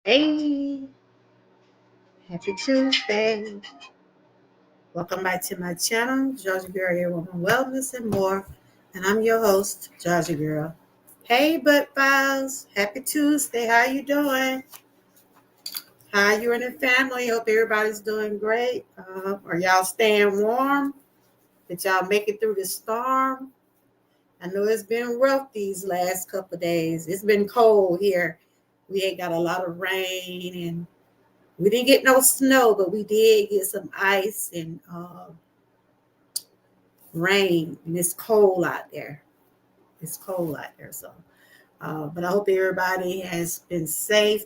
Hey, happy Tuesday. Welcome back to my channel, Georgia Girl, your woman wellness and more. And I'm your host, Georgia Girl. Hey, butt files. Happy Tuesday. How you doing? How you and the family? Hope everybody's doing great. Are y'all staying warm? Did y'all make it through the storm? I know it's been rough these last couple of days. It's been cold here. We ain't got a lot of rain and we didn't get no snow, but we did get some ice and rain, and it's cold out there. It's cold out there. So, but I hope everybody has been safe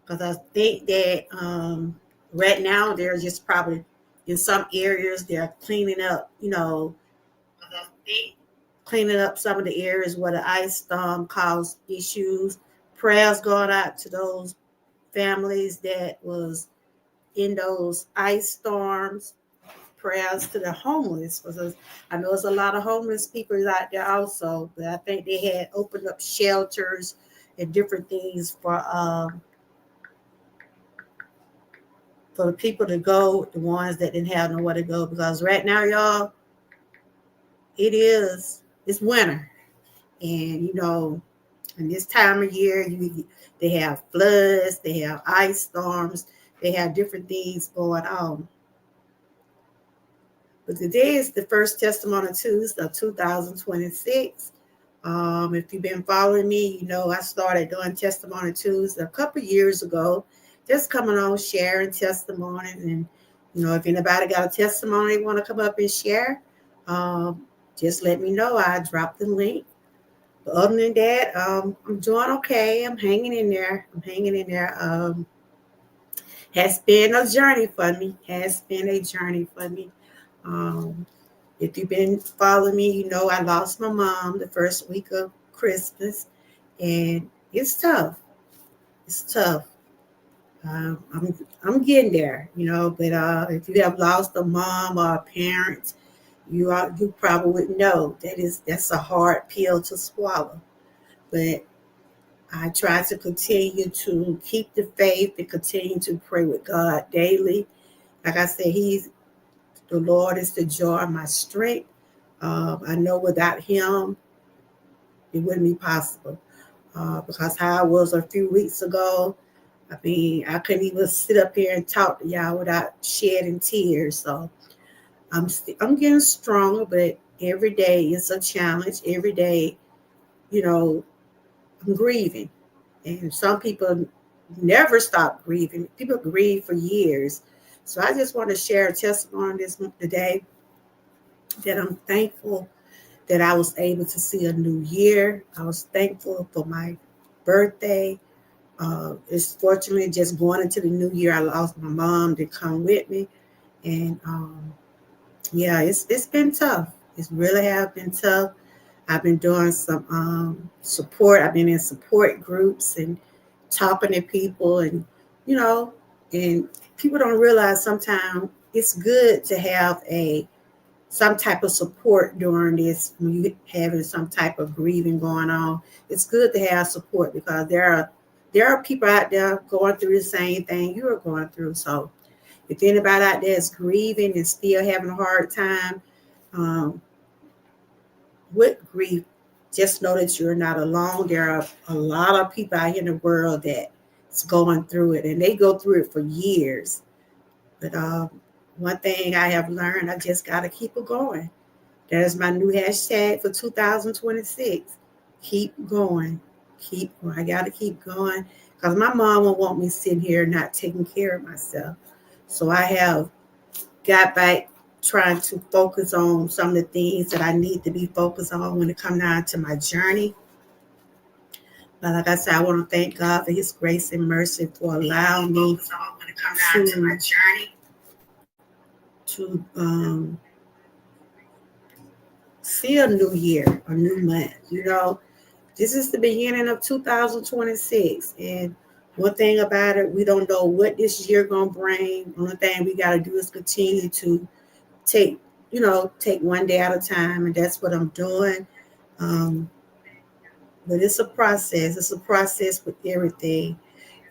because I think that right now they're just probably in some areas they're cleaning up, cleaning up some of the areas where the ice storm caused issues. Prayers going out to those families that was in those ice storms. Prayers to the homeless because I know there's a lot of homeless people out there also, but I think they had opened up shelters and different things for the people to go, the ones that didn't have nowhere to go. Because right now, y'all, it's winter, and in this time of year, they have floods, they have ice storms, they have different things going on. But today is the first Testimony Tuesday of 2026. If you've been following me, you know I started doing Testimony Tuesday a couple years ago, just coming on sharing testimonies. And, if anybody got a testimony they want to come up and share, just let me know. I drop the link. But other than that, I'm doing okay. I'm hanging in there. Has been a journey for me. Um, if you've been following me, you know I lost my mom the first week of Christmas, and it's tough. It's tough. I'm getting there, But if you have lost a mom or a parent, you probably would know that's a hard pill to swallow. But I try to continue to keep the faith and continue to pray with God daily. Like I said, the Lord is the joy of my strength. I know without Him, it wouldn't be possible. Because how I was a few weeks ago, I mean, I couldn't even sit up here and talk to y'all without shedding tears. So I'm getting stronger, but every day is a challenge. Every day, you know, I'm grieving, and some people never stop grieving. People grieve for years. So I just want to share a testimony today that I'm thankful that I was able to see a new year. I was thankful for my birthday. It's fortunately just going into the new year. I lost my mom to come with me, and yeah, it's been tough. It really have been tough. I've been doing some support. I've been in support groups and talking to people, and you know, and people don't realize sometimes it's good to have some type of support during this when you having some type of grieving going on. It's good to have support because there are people out there going through the same thing you are going through. So if anybody out there is grieving and still having a hard time um, with grief, just know that you're not alone. There are a lot of people out here in the world that's going through it, and they go through it for years. But one thing I have learned, I just got to keep it going. That is my new hashtag for 2026. Keep going. I got to keep going because my mom will want me sitting here not taking care of myself. So I have got back trying to focus on some of the things that I need to be focused on when it comes down to my journey. But like I said, I want to thank God for His grace and mercy for allowing me to see a new year, a new month. This is the beginning of 2026, and one thing about it, we don't know what this year gonna bring. Only thing we gotta do is continue to take, take one day at a time, and that's what I'm doing. Um, but it's a process. It's a process with everything.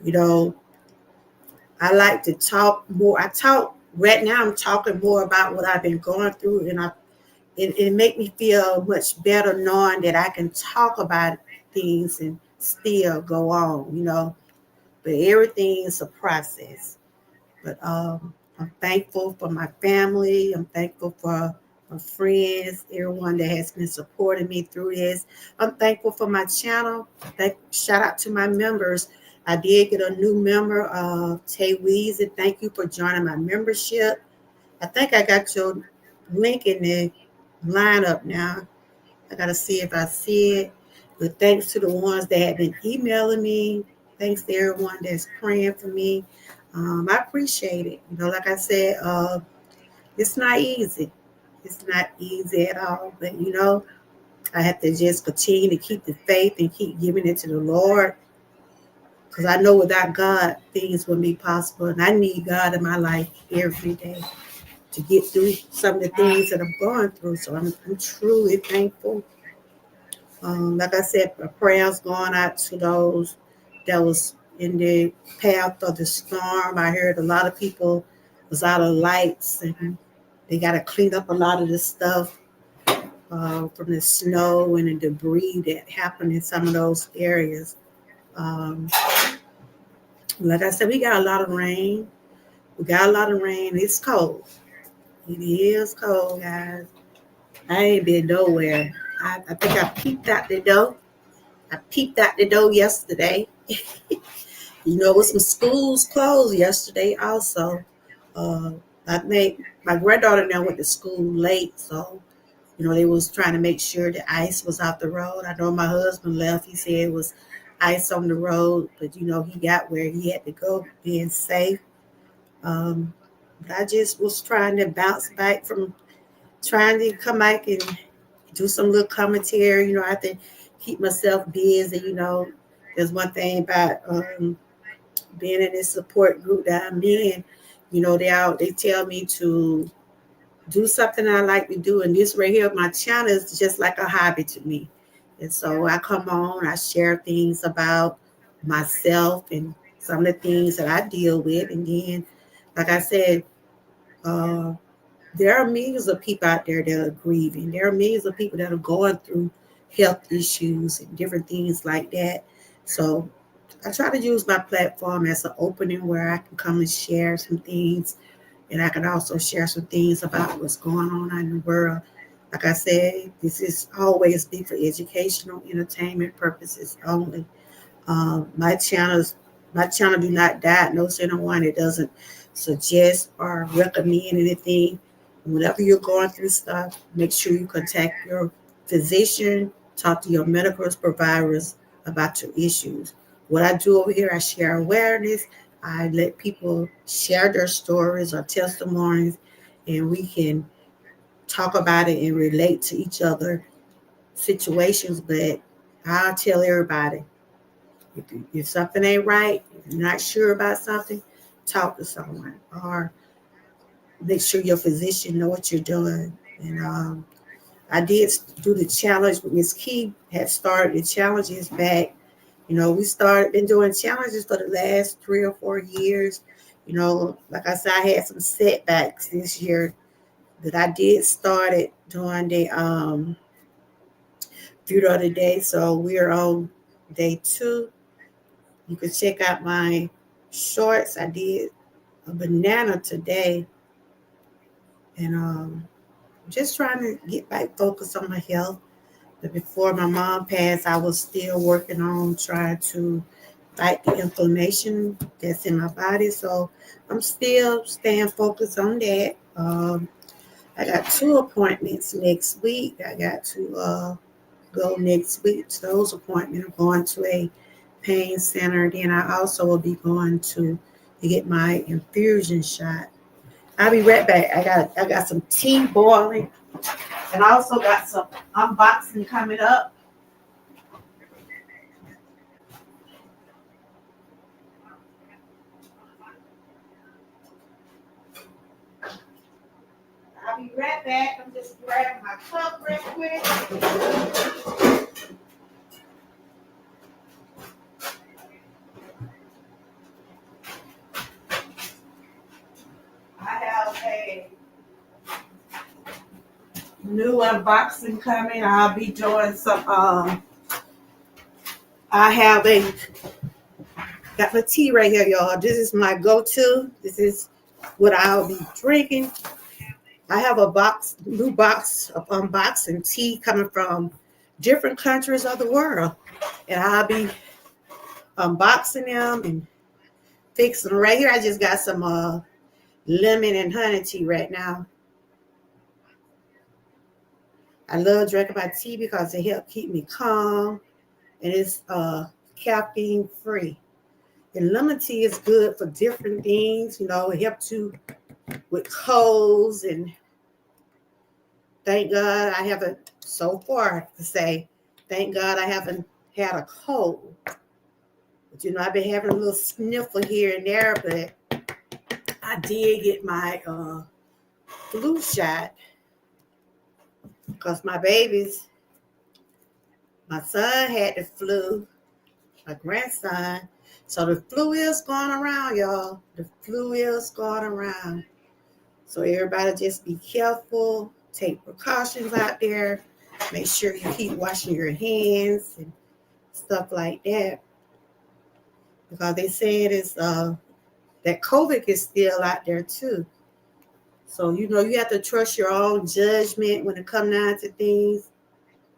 You know, I like to talk more. I talk right now. I'm talking more about what I've been going through, and it make me feel much better knowing that I can talk about things and still go on. But everything is a process. But I'm thankful for my family. I'm thankful for my friends, everyone that has been supporting me through this. I'm thankful for my channel. Shout out to my members. I did get a new member, Tay Weezy. Thank you for joining my membership. I think I got your link in the lineup now. I got to see if I see it. But thanks to the ones that have been emailing me. Thanks to everyone that's praying for me. I appreciate it. Like I said, it's not easy. It's not easy at all. But, I have to just continue to keep the faith and keep giving it to the Lord. Because I know without God, things wouldn't be possible. And I need God in my life every day to get through some of the things that I'm going through. So I'm truly thankful. Like I said, a prayers going out to those that was in the path of the storm. I heard a lot of people was out of lights and they got to clean up a lot of the stuff from the snow and the debris that happened in some of those areas. Um, like I said, we got a lot of rain. We got a lot of rain. It's cold. It is cold, guys. I ain't been nowhere. I think I peeped out the door. I peeped out the door yesterday. With some schools closed yesterday also. Uh, I think my granddaughter now went to school late, so they was trying to make sure the ice was out the road. I know my husband left. He said it was ice on the road, but he got where he had to go, being safe. Um, but I just was trying to bounce back from trying to come back and do some little commentary. I have to keep myself busy. There's one thing about being in this support group that I'm in. They tell me to do something I like to do, and this right here, my channel is just like a hobby to me. And so I come on, I share things about myself and some of the things that I deal with, and then, like I said, uh, there are millions of people out there that are grieving. There are millions of people that are going through health issues and different things like that. So I try to use my platform as an opening where I can come and share some things, and I can also share some things about what's going on in the world. Like I said, this is always be for educational, entertainment purposes only. My channel do not diagnose anyone. It doesn't suggest or recommend anything. Whenever you're going through stuff, make sure you contact your physician, talk to your medical providers about your issues. What I do over here, I share awareness. I let people share their stories or testimonies, and we can talk about it and relate to each other situations. But I'll tell everybody, if something ain't right, if you're not sure about something, talk to someone or make sure your physician know what you're doing. And I did do the challenge with Miss Key, had started the challenges back. We started been doing challenges for the last 3 or 4 years. Like I said, I had some setbacks this year, but I did start it during the few other day. So we're on day 2. You can check out my shorts. I did a banana today, and just trying to get back focused on my health. But before my mom passed, I was still working on trying to fight the inflammation that's in my body. So I'm still staying focused on that. I got 2 appointments next week. I got to go next week to those appointments. I'm going to a pain center. Then I also will be going to get my infusion shot. I'll be right back. I got some tea boiling, and I also got some unboxing coming up. I'll be right back. I'm just grabbing my cup real quick. I have a new unboxing coming. I'll be doing some. I have a got my tea right here, y'all. This is my go-to. This is what I'll be drinking. I have a new box of unboxing tea coming from different countries of the world, and I'll be unboxing them and fixing them right here. I just got some lemon and honey tea right now. I love drinking my tea because it helps keep me calm, and it's caffeine free. And lemon tea is good for different things. It helps you with colds. And thank God I haven't, so far to say, thank God I haven't had a cold. But I've been having a little sniffle here and there, but I did get my flu shot because my son had the flu, my grandson. So the flu is going around, y'all. The flu is going around. So everybody just be careful, take precautions out there, make sure you keep washing your hands and stuff like that. Because they said it's that COVID is still out there too. So you have to trust your own judgment when it comes down to things,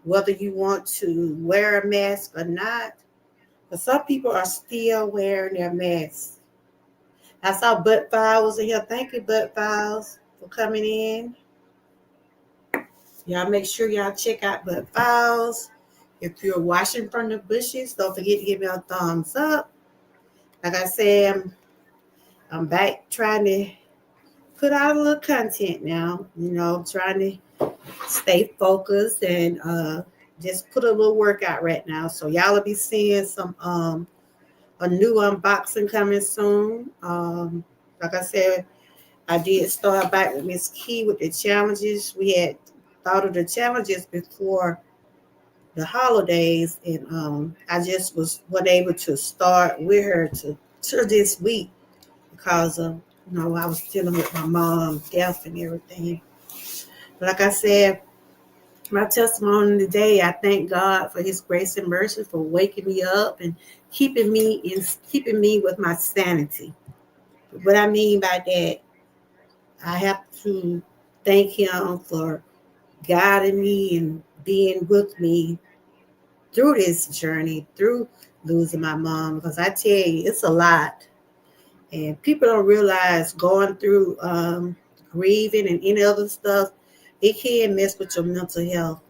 whether you want to wear a mask or not. But some people are still wearing their masks. I saw Butt Files in here. Thank you, Butt Files, for coming in. Y'all make sure y'all check out Butt Files. If you're watching from the bushes, don't forget to give me a thumbs up. Like I said, I'm back trying to put out a little content now. Trying to stay focused and just put a little workout right now. So y'all will be seeing some a new unboxing coming soon. Like I said, I did start back with Miss Key with the challenges. We had thought of the challenges before the holidays, and I just wasn't able to start with her to this week because of I was dealing with my mom's death and everything. But like I said, my testimony today, I thank God for His grace and mercy for waking me up and keeping me with my sanity. What I mean by that, I have to thank Him for guiding me and being with me through this journey, through losing my mom, because I tell you, it's a lot. And people don't realize going through grieving and any other stuff, it can mess with your mental health.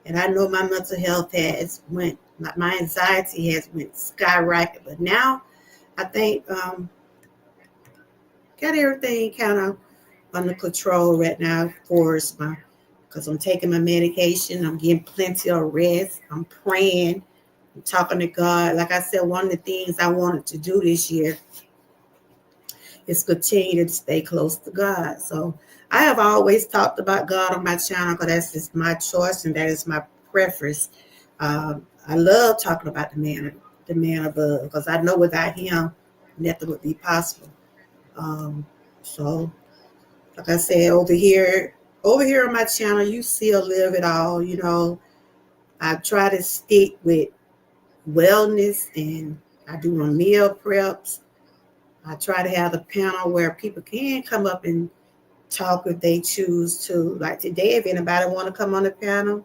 And I know my mental health my anxiety has went skyrocket. But now I think got everything kind of under control right now. Of course, because I'm taking my medication, I'm getting plenty of rest, I'm praying, I'm talking to God. Like I said, one of the things I wanted to do this year is continue to stay close to God. So I have always talked about God on my channel because that's just my choice and that is my preference. I love talking about the man above, because I know without Him, nothing would be possible. So, like I said, over here on my channel, you see a little of it all. I try to stick with wellness, and I do my meal preps. I try to have a panel where people can come up and talk if they choose to. Like today, if anybody want to come on the panel,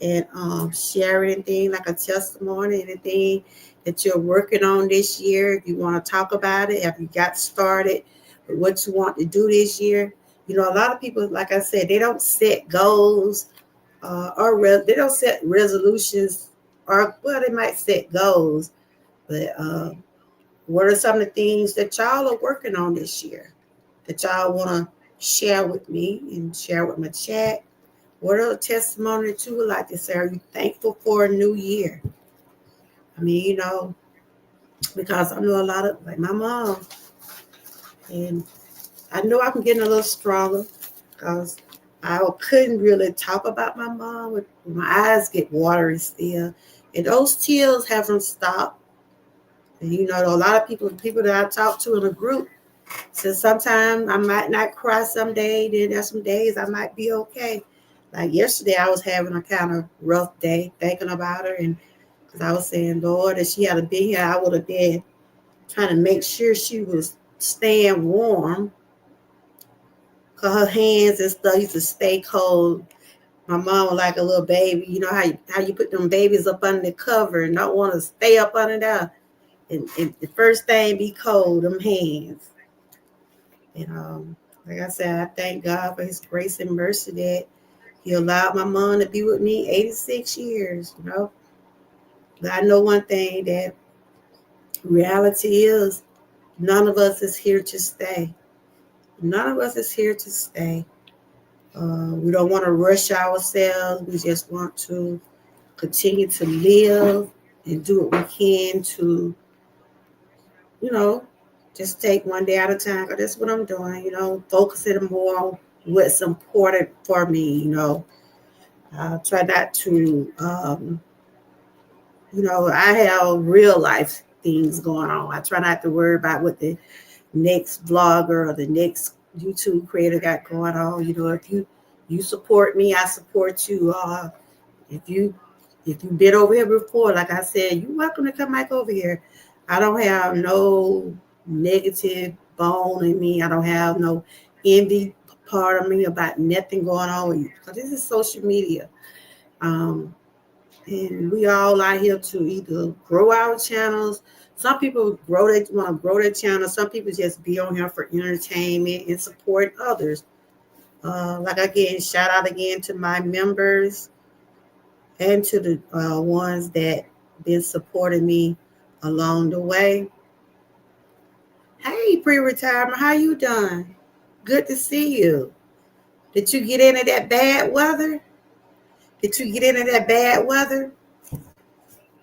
and share anything like a testimony, anything that you're working on this year. If you want to talk about it, have you got started with what you want to do this year? You know, a lot of people, like I said, they don't set goals they don't set resolutions, or well, they might set goals, but what are some of the things that y'all are working on this year that y'all want to share with me and share with my chat? What are the testimony that you would like to say? Are you thankful for a new year? I mean, you know, because I know a lot of, like my mom, and I know I'm getting a little stronger because I couldn't really talk about my mom. My eyes get watery still, and those tears haven't stopped. And you know, a lot of people that I talk to in a group, so sometimes I might not cry some day, then there's some days I might be okay. Like yesterday, I was having a kind of rough day thinking about her, and because I was saying, Lord, if she had been here, I would have been trying to make sure she was staying warm, because her hands and stuff used to stay cold. My mom was like a little baby. You know how you put them babies up under the cover and don't want to stay up under there. And the first thing be cold, them hands. And like I said, I thank God for his grace and mercy that he allowed my mom to be with me 86 years, you know. But I know one thing, that reality is none of us is here to stay. None of us is here to stay. We don't want to rush ourselves. We just want to continue to live and do what we can to, you know, just take one day at a time. Because that's what I'm doing, you know, focusing more on what's important for me, you know. Try not to, you know, I have real life things going on. I try not to worry about what the next vlogger or the next YouTube creator got going on. You know, if you support me, I support you. If you if you've been over here before, like I said, you're welcome to come back over here. I don't have no negative bone in me. I don't have no envy part of me about nothing going on with you. Because this is social media. Um, and we all out here to either grow our channels. Some people want to grow their channel. Some people just be on here for entertainment and support others. Like again, shout out again to my members and to the ones that been supporting me along the way. Hey, pre-retirement, how you doing? Good to see you. Did you get into that bad weather? Did you get into that bad weather?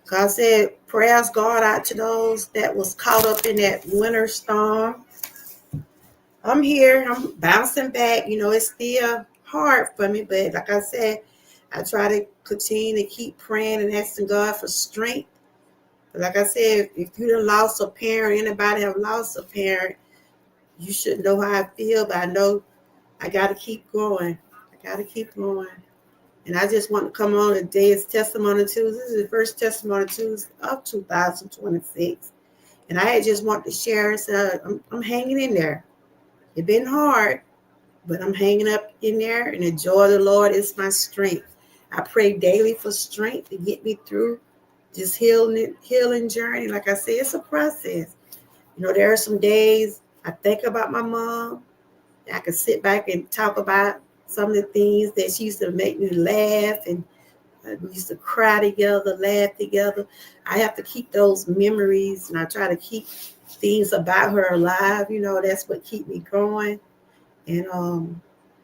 God said, prayers God out to those that was caught up in that winter storm. I'm here. I'm bouncing back. You know, it's still hard for me, but like I said, I try to continue to keep praying and asking God for strength. But like I said, if you done lost a parent, anybody have lost a parent, you should know how I feel. But I know I got to keep going. I got to keep going. And I just want to come on today. It's Testimony Tuesday. This is the first Testimony Tuesday of 2026. And I just want to share. So I'm hanging in there. It's been hard, but I'm hanging up in there. And the joy of the Lord is my strength. I pray daily for strength to get me through this healing journey. Like I said, it's a process. You know, there are some days I think about my mom. I can sit back and talk about some of the things that she used to make me laugh, and we used to cry together, laugh together. I have to keep those memories, and I try to keep things about her alive. You know, that's what keep me going. And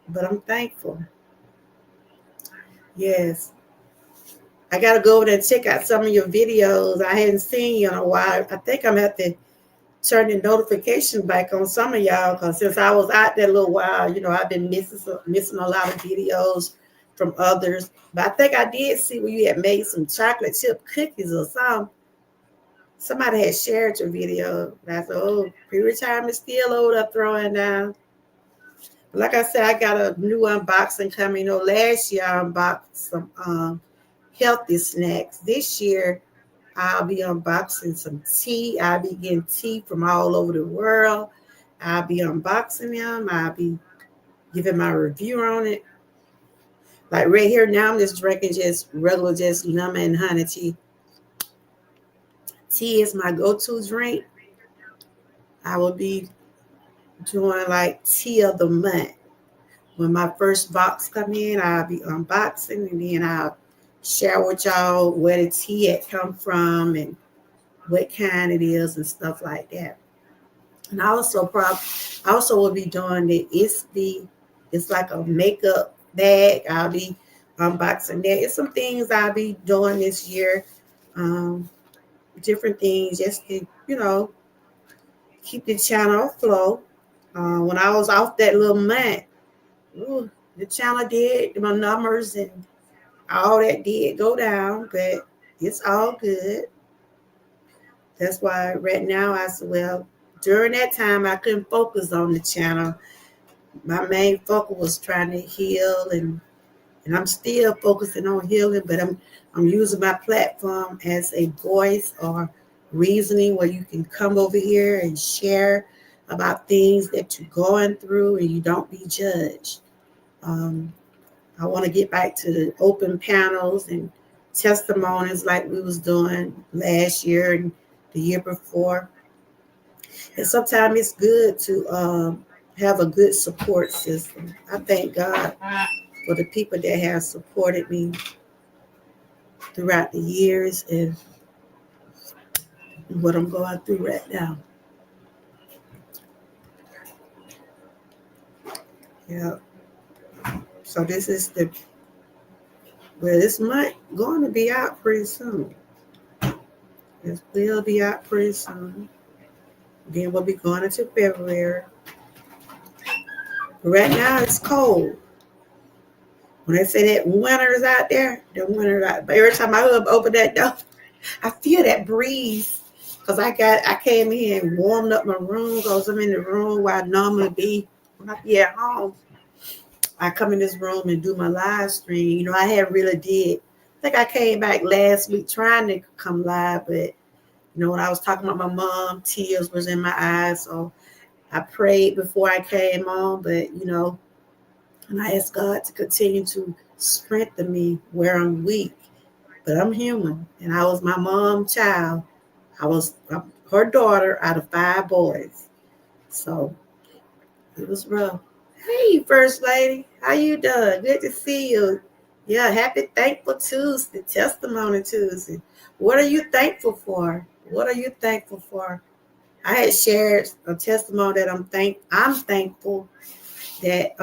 but I'm thankful. Yes, I gotta go over there and check out some of your videos. I hadn't seen you in a while. I think I'm gonna have to turn the notification back on some of y'all, because since I was out there a little while, you know, I've been missing a lot of videos from others. But I think I did see where you had made some chocolate chip cookies or something. Somebody had shared your video. And I said, oh, pre-retirement still over there throwing down. But like I said, I got a new unboxing coming. You know, last year I unboxed some healthy snacks. This year I'll be unboxing some tea. I'll be getting tea from all over the world. I'll be unboxing them. I'll be giving my review on it. Like right here now, I'm just drinking just regular, just lemon and honey tea. Tea is my go-to drink. I will be doing like tea of the month. When my first box come in, I'll be unboxing and then I'll share with y'all where the tea had come from and what kind it is and stuff like that. And I also will be doing it's like a makeup bag. I'll be unboxing that. It's some things I'll be doing this year. Um, Different things just to, keep the channel afloat. When I was off that little month, ooh, the channel did, my numbers and all that did go down, but it's all good. That's why right now I said, well, during that time I couldn't focus on the channel. My main focus was trying to heal and I'm still focusing on healing, but I'm using my platform as a voice or reasoning where you can come over here and share about things that you're going through and you don't be judged. Um, I want to get back to the open panels and testimonies like we was doing last year and the year before. And sometimes it's good to have a good support system. I thank God for the people that have supported me throughout the years and what I'm going through right now. Yeah. So this is this might going to be out pretty soon. This will be out pretty soon. Then we'll be going into February. But right now it's cold. When they say that winter is out there, the winter out. But every time I open that door, I feel that breeze. Cause I came in and warmed up my room because I'm in the room where I normally be when I be at home. I come in this room and do my live stream. I had really did. I think I came back last week trying to come live, but when I was talking about my mom, tears was in my eyes. So I prayed before I came on, but and I asked God to continue to strengthen me where I'm weak. But I'm human, and I was my mom's child. I was her daughter out of 5 boys. So it was rough. Hey, First Lady, how you doing? Good to see you. Yeah, happy Thankful Tuesday, Testimony Tuesday. What are you thankful for? What are you thankful for? I had shared a testimony that I'm thankful that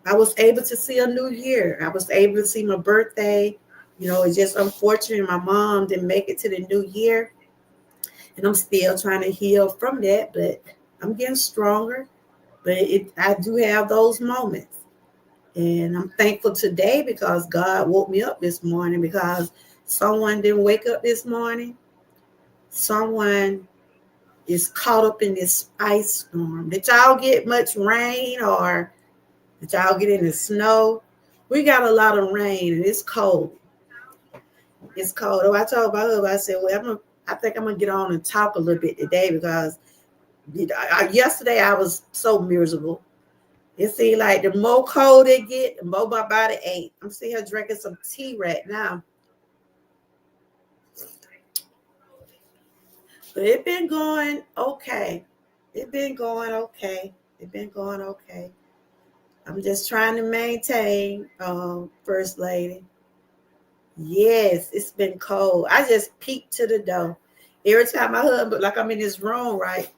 I was able to see a new year. I was able to see my birthday. It's just unfortunate my mom didn't make it to the new year. And I'm still trying to heal from that, but I'm getting stronger. But I do have those moments. And I'm thankful today because God woke me up this morning because someone didn't wake up this morning. Someone is caught up in this ice storm. Did y'all get much rain or did y'all get in the snow? We got a lot of rain and it's cold. It's cold. Oh, I told my husband, I said, well, I think I'm going to get on and talk a little bit today because yesterday I was so miserable. It seemed like the more cold it get, the more my body ache. I'm sitting here drinking some tea right now. But it been going okay. It been going okay. It been going okay. I'm just trying to maintain, First Lady. Yes, it's been cold. I just peeked to the door. Every time my husband, like I'm in this room, right?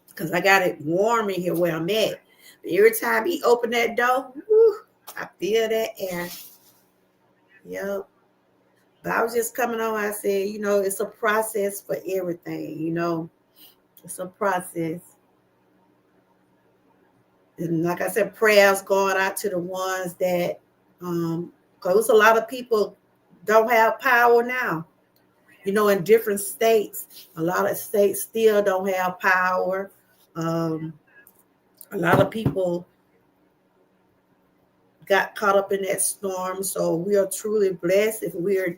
Because I got it warm in here where I'm at. But every time he opened that door, whew, I feel that air. Yep. But I was just coming on. I said, it's a process for everything. It's a process. And like I said, prayers going out to the ones that, because a lot of people don't have power now. In different states, a lot of states still don't have power. A lot of people got caught up in that storm. So we are truly blessed if we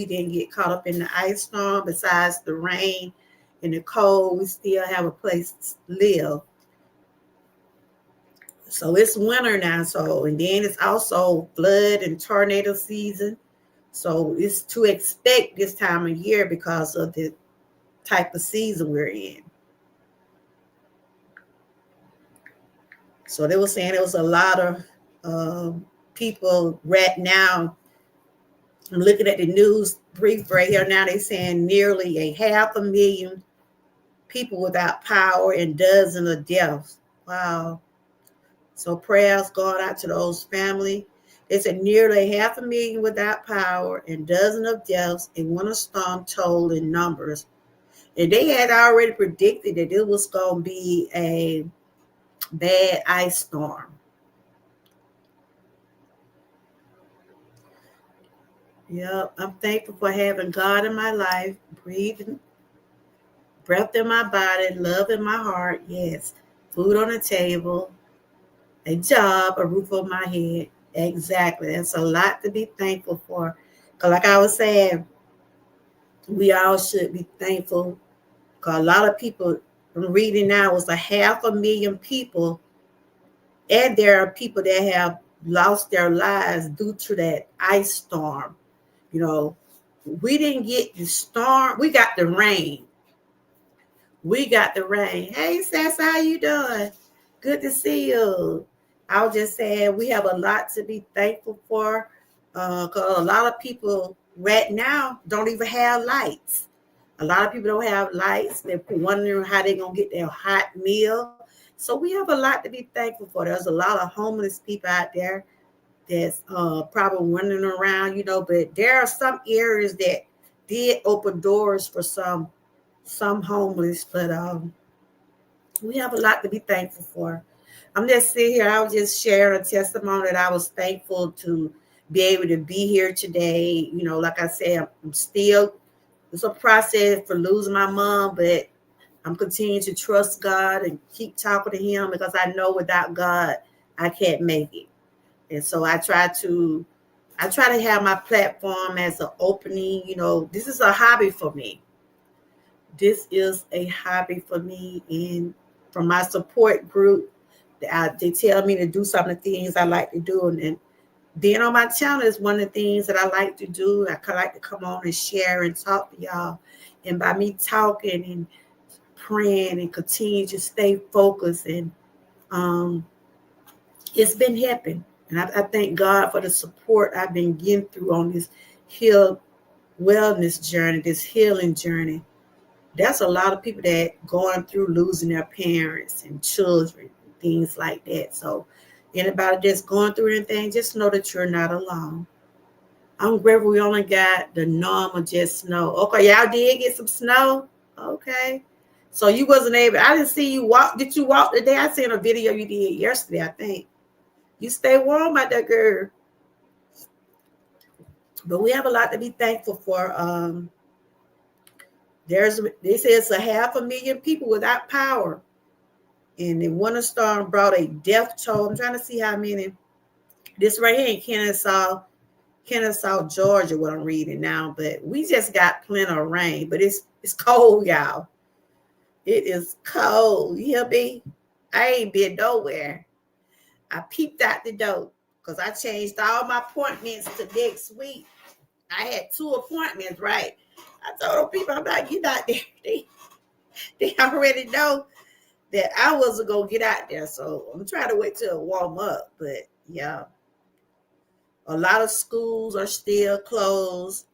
didn't get caught up in the ice storm. Besides the rain and the cold, we still have a place to live. So it's winter now. So, and then it's also flood and tornado season. So it's to expect this time of year because of the type of season we're in. So they were saying there was a lot of people right now. I'm looking at the news brief right here now. They're saying nearly a 500,000 people without power and dozens of deaths. Wow. So prayers going out to those families. They said nearly 500,000 without power and dozens of deaths in winter storm toll in numbers. And they had already predicted that it was going to be a bad ice storm. Yep, I'm thankful for having God in my life, breathing, breath in my body, love in my heart. Yes, food on the table, a job, a roof over my head. Exactly. That's a lot to be thankful for. Because, like I was saying, we all should be thankful. Because a lot of people, I'm reading now, was 500,000 people, and there are people that have lost their lives due to that ice storm. You know, we didn't get the storm, we got the rain. We got the rain. Hey, Sass, how you doing? Good to see you. I was just saying we have a lot to be thankful for because a lot of people right now don't even have lights. A lot of people don't have lights. They're wondering how they're going to get their hot meal. So we have a lot to be thankful for. There's a lot of homeless people out there that's probably wandering around, but there are some areas that did open doors for some homeless, but we have a lot to be thankful for. I'm just sitting here. I was just sharing a testimony that I was thankful to be able to be here today. Like I said, it's a process for losing my mom, but I'm continuing to trust God and keep talking to him because I know without God, I can't make it. And so I try to have my platform as an opening. This is a hobby for me. This is a hobby for me. And from my support group, they tell me to do some of the things I like to do. And being on my channel is one of the things that I like to do. I like to come on and share and talk to y'all. And by me talking and praying and continue to stay focused, and it's been helping. And I thank God for the support I've been getting through on this heal wellness journey, this healing journey. There's a lot of people that going through losing their parents and children and things like that. So anybody that's going through anything, just know that you're not alone. I'm grateful we only got the normal just snow. Okay, y'all did get some snow? Okay. So you wasn't able, I didn't see you walk. Did you walk today? I seen a video you did yesterday, I think. You stay warm out there, girl. But we have a lot to be thankful for. They say it's 500,000 people without power. And the winter storm brought a death toll. I'm trying to see how many. This right here in Kennesaw, Georgia, what I'm reading now. But we just got plenty of rain. But it's cold, y'all. It is cold. You hear me? I ain't been nowhere. I peeped out the door because I changed all my appointments to next week. I had 2 appointments, right? I told them people I'm not getting out there. They already know that I wasn't going to get out there. So I'm trying to wait till it warm up. But yeah, a lot of schools are still closed.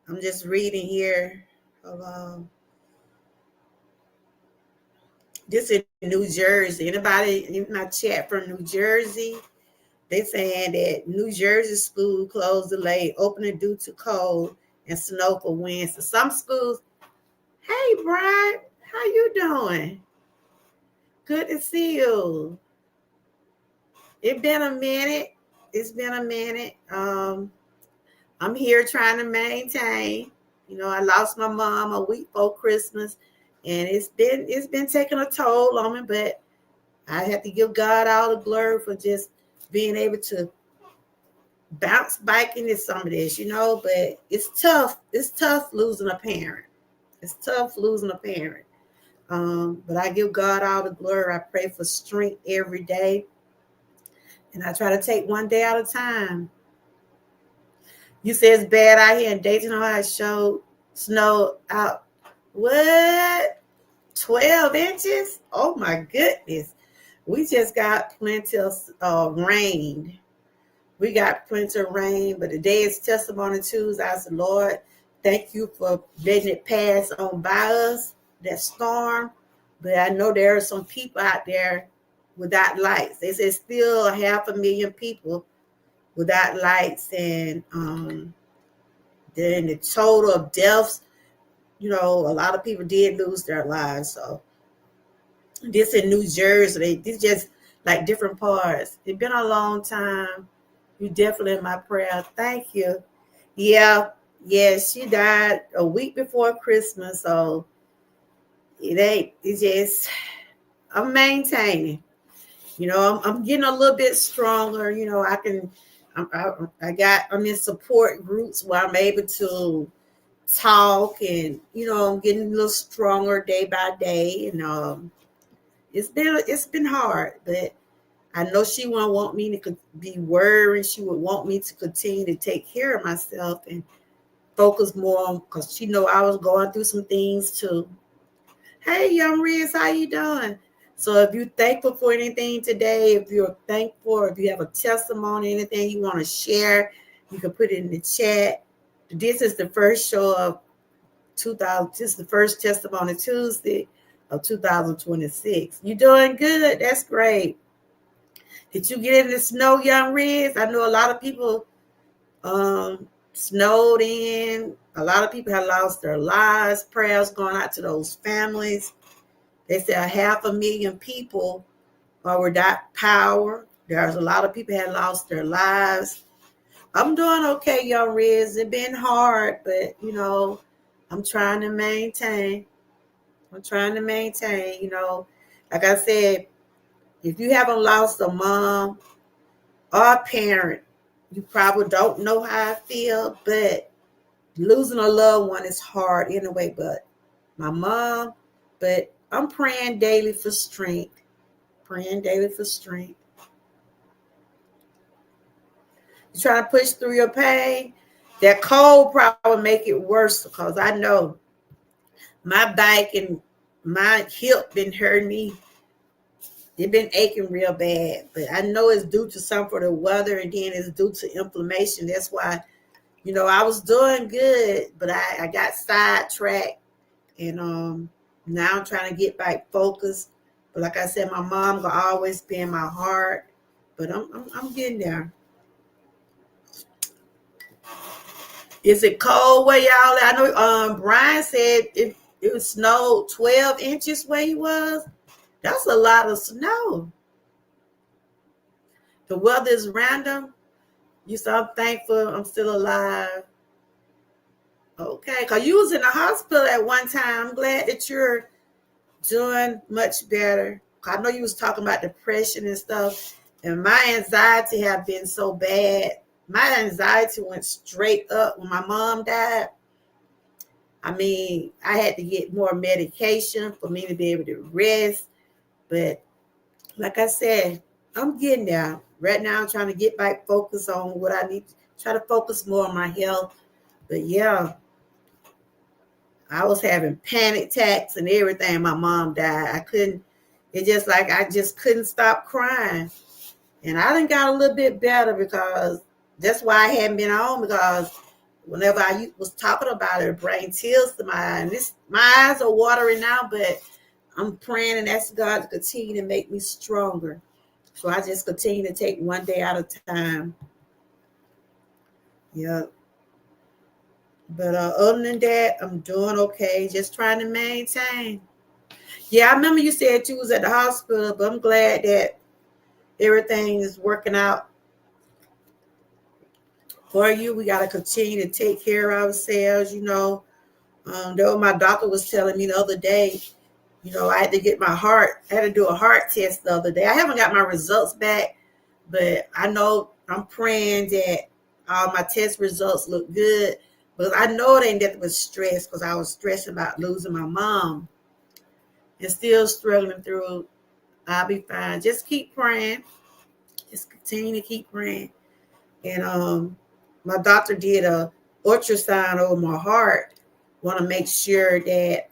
I'm just reading here. This in New Jersey. Anybody in my chat from New Jersey? They saying that New Jersey school closed delayed opening due to cold and snow for Wednesday. Some schools. Hey, Brian, how you doing? Good to see you. It's been a minute. I'm here trying to maintain. I lost my mom a week before Christmas, and it's been taking a toll on me, but I have to give God all the glory for just being able to bounce back into some of this, but it's tough. It's tough losing a parent. It's tough losing a parent. But I give God all the glory. I pray for strength every day. And I try to take one day at a time. You say it's bad out here in Dayton, Ohio. Showed snow out. What? 12 inches? Oh my goodness. We just got plenty of rain. We got plenty of rain, but today is Testimony Tuesday. I said, Lord, thank you for letting it pass on by us, that storm. But I know there are some people out there without lights. They said still 500,000 people without lights, and then the total of deaths, a lot of people did lose their lives. So this in New Jersey, this just like different parts. It's been a long time. You definitely in my prayer. Thank you. Yeah, she died a week before Christmas, so it's just, I'm maintaining. I'm getting a little bit stronger. I'm in support groups where I'm able to talk, and I'm getting a little stronger day by day. And it's been hard, but I know she wouldn't want me to be worried. She would want me to continue to take care of myself and focus more on, because she know I was going through some things too. Hey, young Riz, how you doing? So if you're thankful for anything today, if you're thankful, if you have a testimony, anything you want to share, you can put it in the chat. This is the first show of 2000. This is the first Testimony Tuesday of 2026. You doing good? That's great. Did you get in the snow, young Riz? I know a lot of people snowed in. A lot of people have lost their lives. Prayers going out to those families. They said 500,000 people are without power. There's a lot of people have lost their lives. I'm doing okay, young Riz. It's been hard, but I'm trying to maintain. Like I said, if you haven't lost a mom or a parent, you probably don't know how I feel, but losing a loved one is hard anyway. But my mom, but I'm praying daily for strength. You trying to push through your pain. That cold probably make it worse, because I know my back and my hip been hurting me. It been aching real bad, but I know it's due to some for the weather, and then it's due to inflammation. That's why, I was doing good, but I got sidetracked, and now I'm trying to get back focused. But like I said, my mom will always be in my heart, but I'm getting there. Is it cold where y'all? I know Brian said it snowed 12 inches where he was. That's a lot of snow. The weather is random. You said I'm thankful I'm still alive. Okay, because you was in the hospital at one time. I'm glad that you're doing much better. I know you was talking about depression and stuff, and my anxiety have been so bad. My anxiety went straight up when my mom died. I mean, I had to get more medication for me to be able to rest. But like I said, I'm getting there. Right now, I'm trying to get back focused on what I need. Try to focus more on my health. But yeah, I was having panic attacks and everything. My mom died. I just couldn't stop crying. And I done got a little bit better, because that's why I hadn't been on, because whenever I was talking about it bring tears to my eyes. My eyes are watering now, but I'm praying and asking God to continue to make me stronger. So I just continue to take one day at a time. Yeah. But other than that, I'm doing okay. Just trying to maintain. Yeah, I remember you said you was at the hospital, but I'm glad that everything is working out for you. We got to continue to take care of ourselves. Though my doctor was telling me the other day, I had to get I had to do a heart test the other day. I haven't got my results back, but I know I'm praying that all my test results look good. But I know it ain't nothing but stress, because I was stressing about losing my mom. and still struggling through. I'll be fine. Just keep praying. Just continue to keep praying. And my doctor did a ultrasound over my heart. Want to make sure that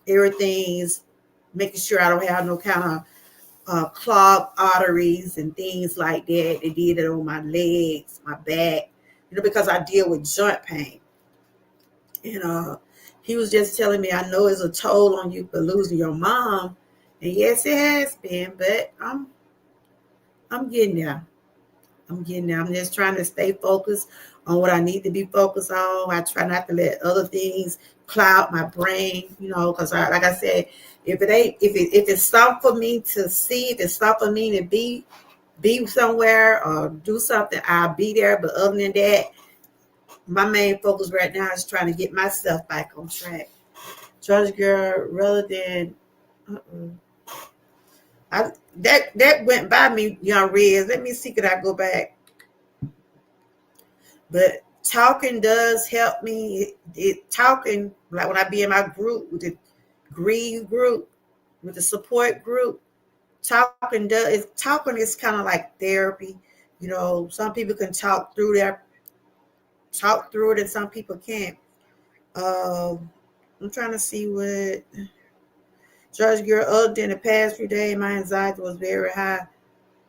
everything's making sure I don't have no kind of clogged arteries and things like that. They did it on my legs, my back, because I deal with joint pain. And he was just telling me, I know it's a toll on you for losing your mom. And yes, it has been, but I'm getting there. I'm getting there. I'm just trying to stay focused on what I need to be focused on. I try not to let other things cloud my brain, because like I said, if it's something for me to see, if it's something for me to be somewhere or do something, I'll be there. But other than that, my main focus right now is trying to get myself back on track. Church girl, rather than that went by me, young Riz. Let me see, could I go back? But talking does help me. Talking, like when I be in my group with the grieve group, with the support group, talking is kind of like therapy. Some people can talk through it, and some people can't. I'm trying to see what Judge Girl. Other than the past few days, my anxiety was very high.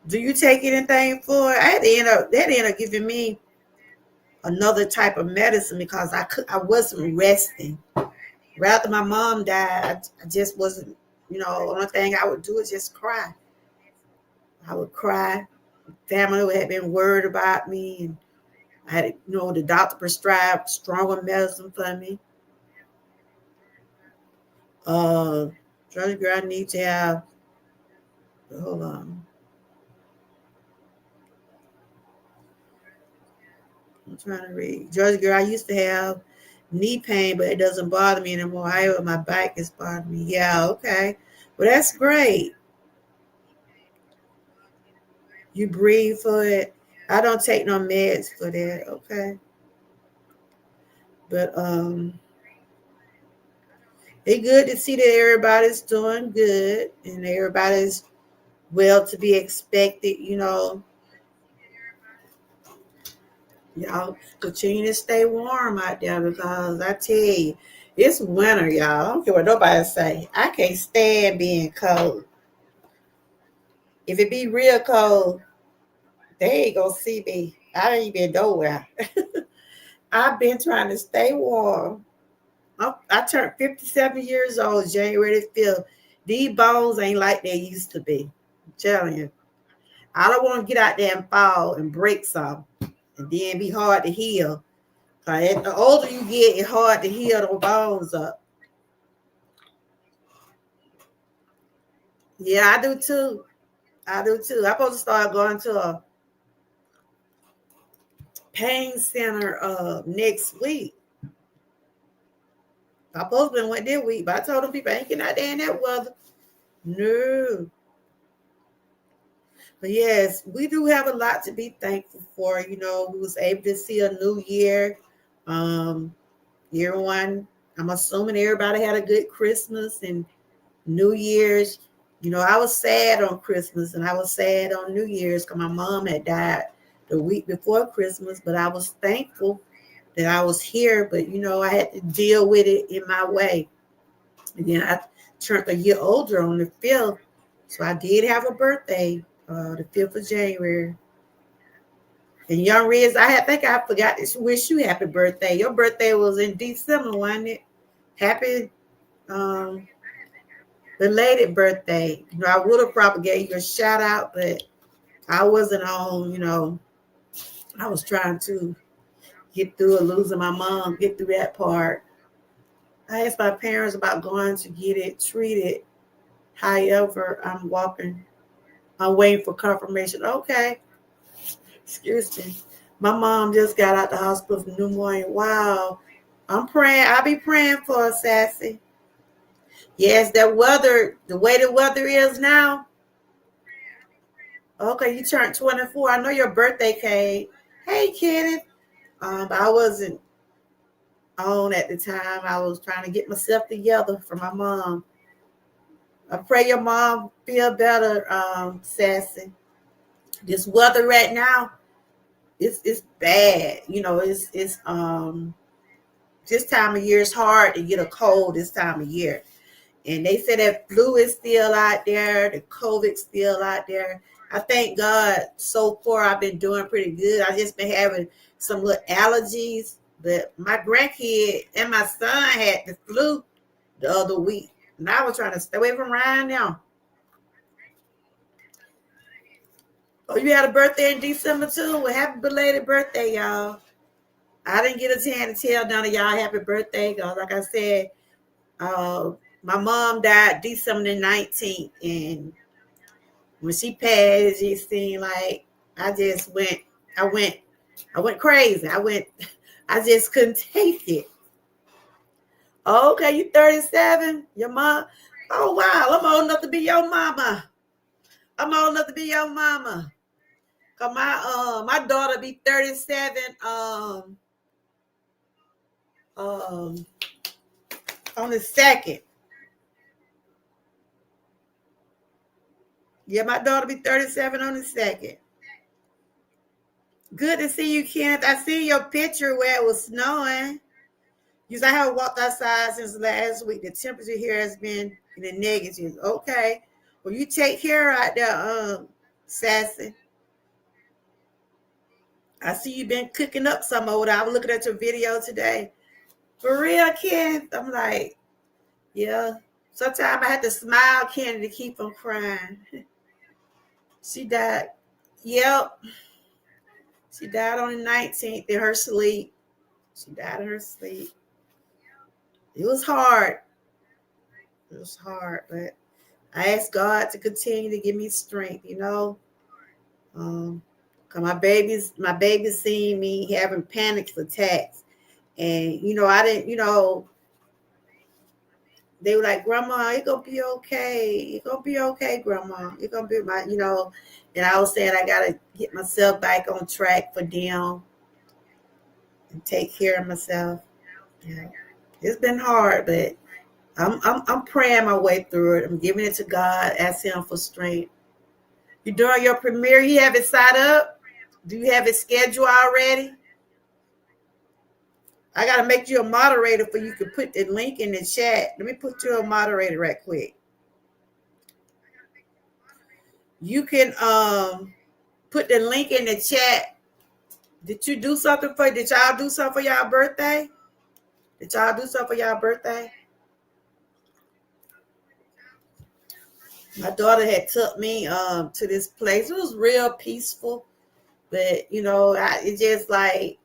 Do you take anything for it? That ended up giving me another type of medicine because I wasn't resting. Rather my mom died, I just wasn't. The only thing I would do is just cry. I would cry. Family had been worried about me, and I had, the doctor prescribed stronger medicine for me. Judge Girl, I need to have. Hold on. I'm trying to read. Judge Girl, I used to have knee pain, but it doesn't bother me anymore. However, my back is bothering me. Yeah, okay. Well, that's great. You breathe for it. I don't take no meds for that. Okay. But it's good to see that everybody's doing good and everybody's well to be expected. Y'all continue to stay warm out there because I tell you, it's winter, y'all. I don't care what nobody say. I can't stand being cold. If it be real cold, they ain't gonna see me. I ain't been nowhere. I've been trying to stay warm. I turned 57 years old January 5th. These bones ain't like they used to be. I'm telling you. I don't want to get out there and fall and break some and then be hard to heal. The older you get, it's hard to heal those bones up. Yeah, I do too. I do too. I'm supposed to start going to a pain center next week. I supposed to went this week, but I told them people I ain't getting out there in that weather. No. But yes, we do have a lot to be thankful for. We was able to see a new year. Year one, I'm assuming everybody had a good Christmas and New Year's. I was sad on Christmas and I was sad on New Year's because my mom had died the week before Christmas, but I was thankful that I was here. But, I had to deal with it in my way. And then I turned a year older on the 5th. So I did have a birthday, the 5th of January. And young Riz, think I forgot to wish you happy birthday. Your birthday was in December, wasn't it? Happy belated birthday. I would have probably gave you a shout out, but I wasn't on, I was trying to get through losing my mom, get through that part. I asked my parents about going to get it treated. However, I'm waiting for confirmation. Okay. Excuse me. My mom just got out the hospital from pneumonia. Wow. I'm praying. I'll be praying for her, Sassy. Yes, that weather, the way the weather is now. Okay, you turned 24. I know your birthday came. Hey, Kenneth. But I wasn't on at the time. I was trying to get myself together for my mom. I pray your mom feel better, Sassy. This weather right now, it's bad. You know, it's this time of year is hard to get a cold this time of year. And they said that flu is still out there, the COVID's still out there. I thank God so far I've been doing pretty good. I just been having some little allergies, but my grandkid and my son had the flu the other week, and I was trying to stay away from around now. Oh, you had a birthday in December too? Well, happy belated birthday, y'all. I didn't get a chance to tell none of y'all happy birthday because, like I said, uh, my mom died December the 19th, and when she passed, it seemed like I just went, I went, I went crazy. I just couldn't take it. Oh, okay, you 37, your mom. Oh wow, I'm old enough to be your mama. I'm old enough to be your mama. Cause my daughter be 37 um on the second. Yeah, my daughter be 37 on the second. Good to see you, Kenneth. I see your picture where it was snowing. Because I haven't walked outside since last week. The temperature here has been in the negatives. Okay. Well, you take care out there, Sassy. I see you been cooking up some over there. I was looking at your video today. For real, Ken. I'm like, yeah. Sometimes I had to smile, Ken, to keep from crying. She died. Yep. She died on the 19th in her sleep. She died in her sleep. It was hard. It was hard, but I asked God to continue to give me strength, you know. Cause my babies seeing me having panic attacks. And I didn't, they were like, Grandma, it's gonna be okay. It's gonna be okay, Grandma. It's gonna be and I was saying I gotta get myself back on track for them and take care of myself. Yeah. It's been hard, but I'm praying my way through it. I'm giving it to God, asking him for strength. You doing your premiere? You have it set up? Do you have it scheduled already? I gotta make you a moderator for you to put the link in the chat. Let me put you a moderator right quick. You can put the link in the chat. Did y'all do something for y'all birthday? Did y'all do something for y'all birthday? My daughter had took me to this place. It was real peaceful, but it just like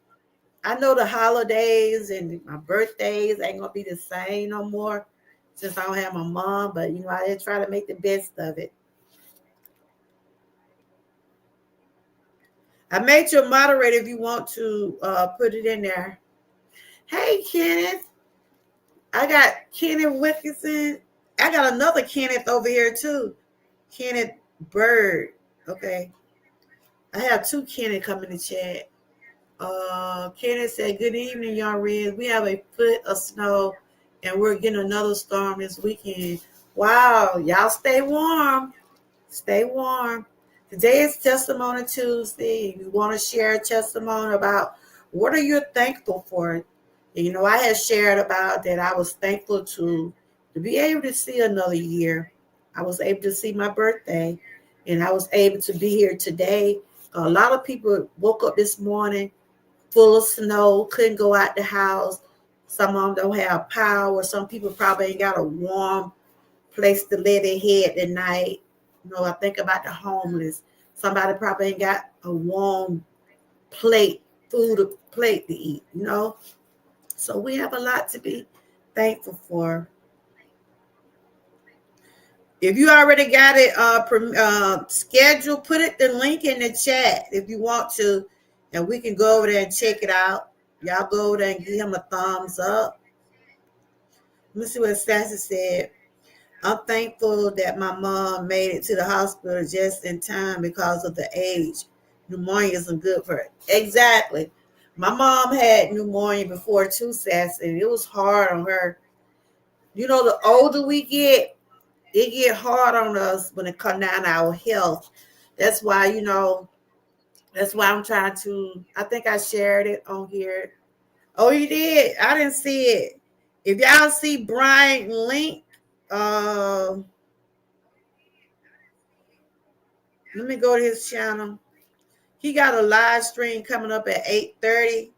I know the holidays and my birthdays ain't gonna be the same no more since I don't have my mom. But I just try to make the best of it. I made you a moderator if you want to put it in there. Hey, Kenneth. I got Kenneth Wilkinson. I got another Kenneth over here too. Kenneth Bird. Okay. I have two Kenneth coming to chat. Kenneth said, good evening, y'all Reds. We have a foot of snow and we're getting another storm this weekend. Wow, y'all stay warm. Stay warm. Today is Testimony Tuesday. You want to share a testimony about what are you thankful for? And, I had shared about that I was thankful to be able to see another year. I was able to see my birthday, and I was able to be here today. A lot of people woke up this morning full of snow, couldn't go out the house. Some of them don't have power. Some people probably ain't got a warm place to lay their head at night. I think about the homeless. Somebody probably ain't got a warm plate to eat, So we have a lot to be thankful for. If you already got it scheduled, put the link in the chat if you want to, and we can go over there and check it out. Y'all go over there and give him a thumbs up. Let me see what Sassy said. I'm thankful that my mom made it to the hospital just in time because of the age. Pneumonia isn't good for her. Exactly. My mom had pneumonia before too, Sassy, and it was hard on her. The older we get, it get hard on us when it come down to our health. That's why, that's why I'm trying to, I think I shared it on here. Oh, you did? I didn't see it. If y'all see Brian link, um, let me go to his channel. He got a live stream coming up at 8:30.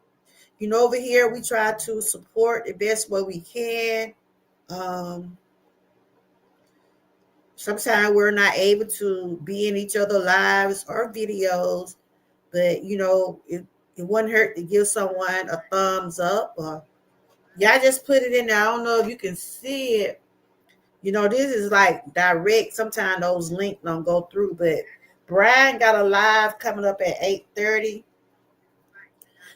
Over here we try to support the best way we can. Um, Sometimes we're not able to be in each other's lives or videos, but it wouldn't hurt to give someone a thumbs up, or yeah, I just put it in there. I don't know if you can see it. This is like direct. Sometimes those links don't go through, but Brian got a live coming up at 8:30.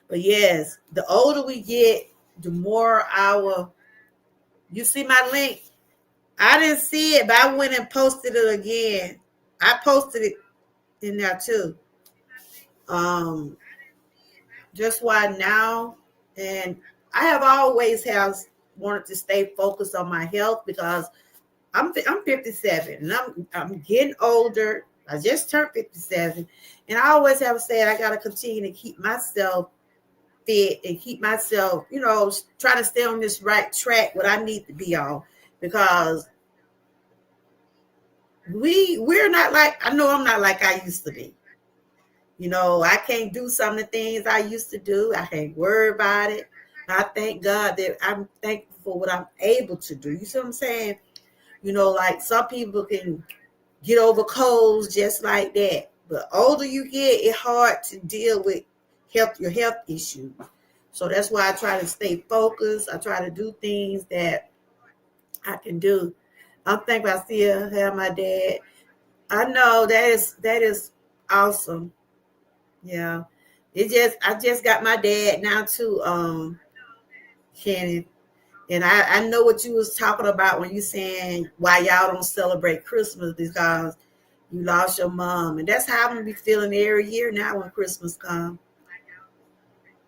But yes, the older we get, the more you see my link. I didn't see it, but I went and posted it again. I posted it in there too. Um, just why now, and I have always have wanted to stay focused on my health because I'm 57 and I'm getting older. I just turned 57, and I always have said I got to continue to keep myself fit and keep myself, try to stay on this right track what I need to be on, because we're not like, I know I'm not like I used to be. I can't do some of the things I used to do. I can't worry about it. I thank God that I'm thankful for what I'm able to do. You see what I'm saying? Like some people can get over colds just like that. But older you get, it's hard to deal with your health issues. So that's why I try to stay focused. I try to do things that I can do. I'm thankful I still have my dad. I know that is awesome. Yeah. I just got my dad now too, Shannon. And I know what you was talking about when you saying why y'all don't celebrate Christmas, because you lost your mom. And that's how I'm gonna be feeling every year now when Christmas comes.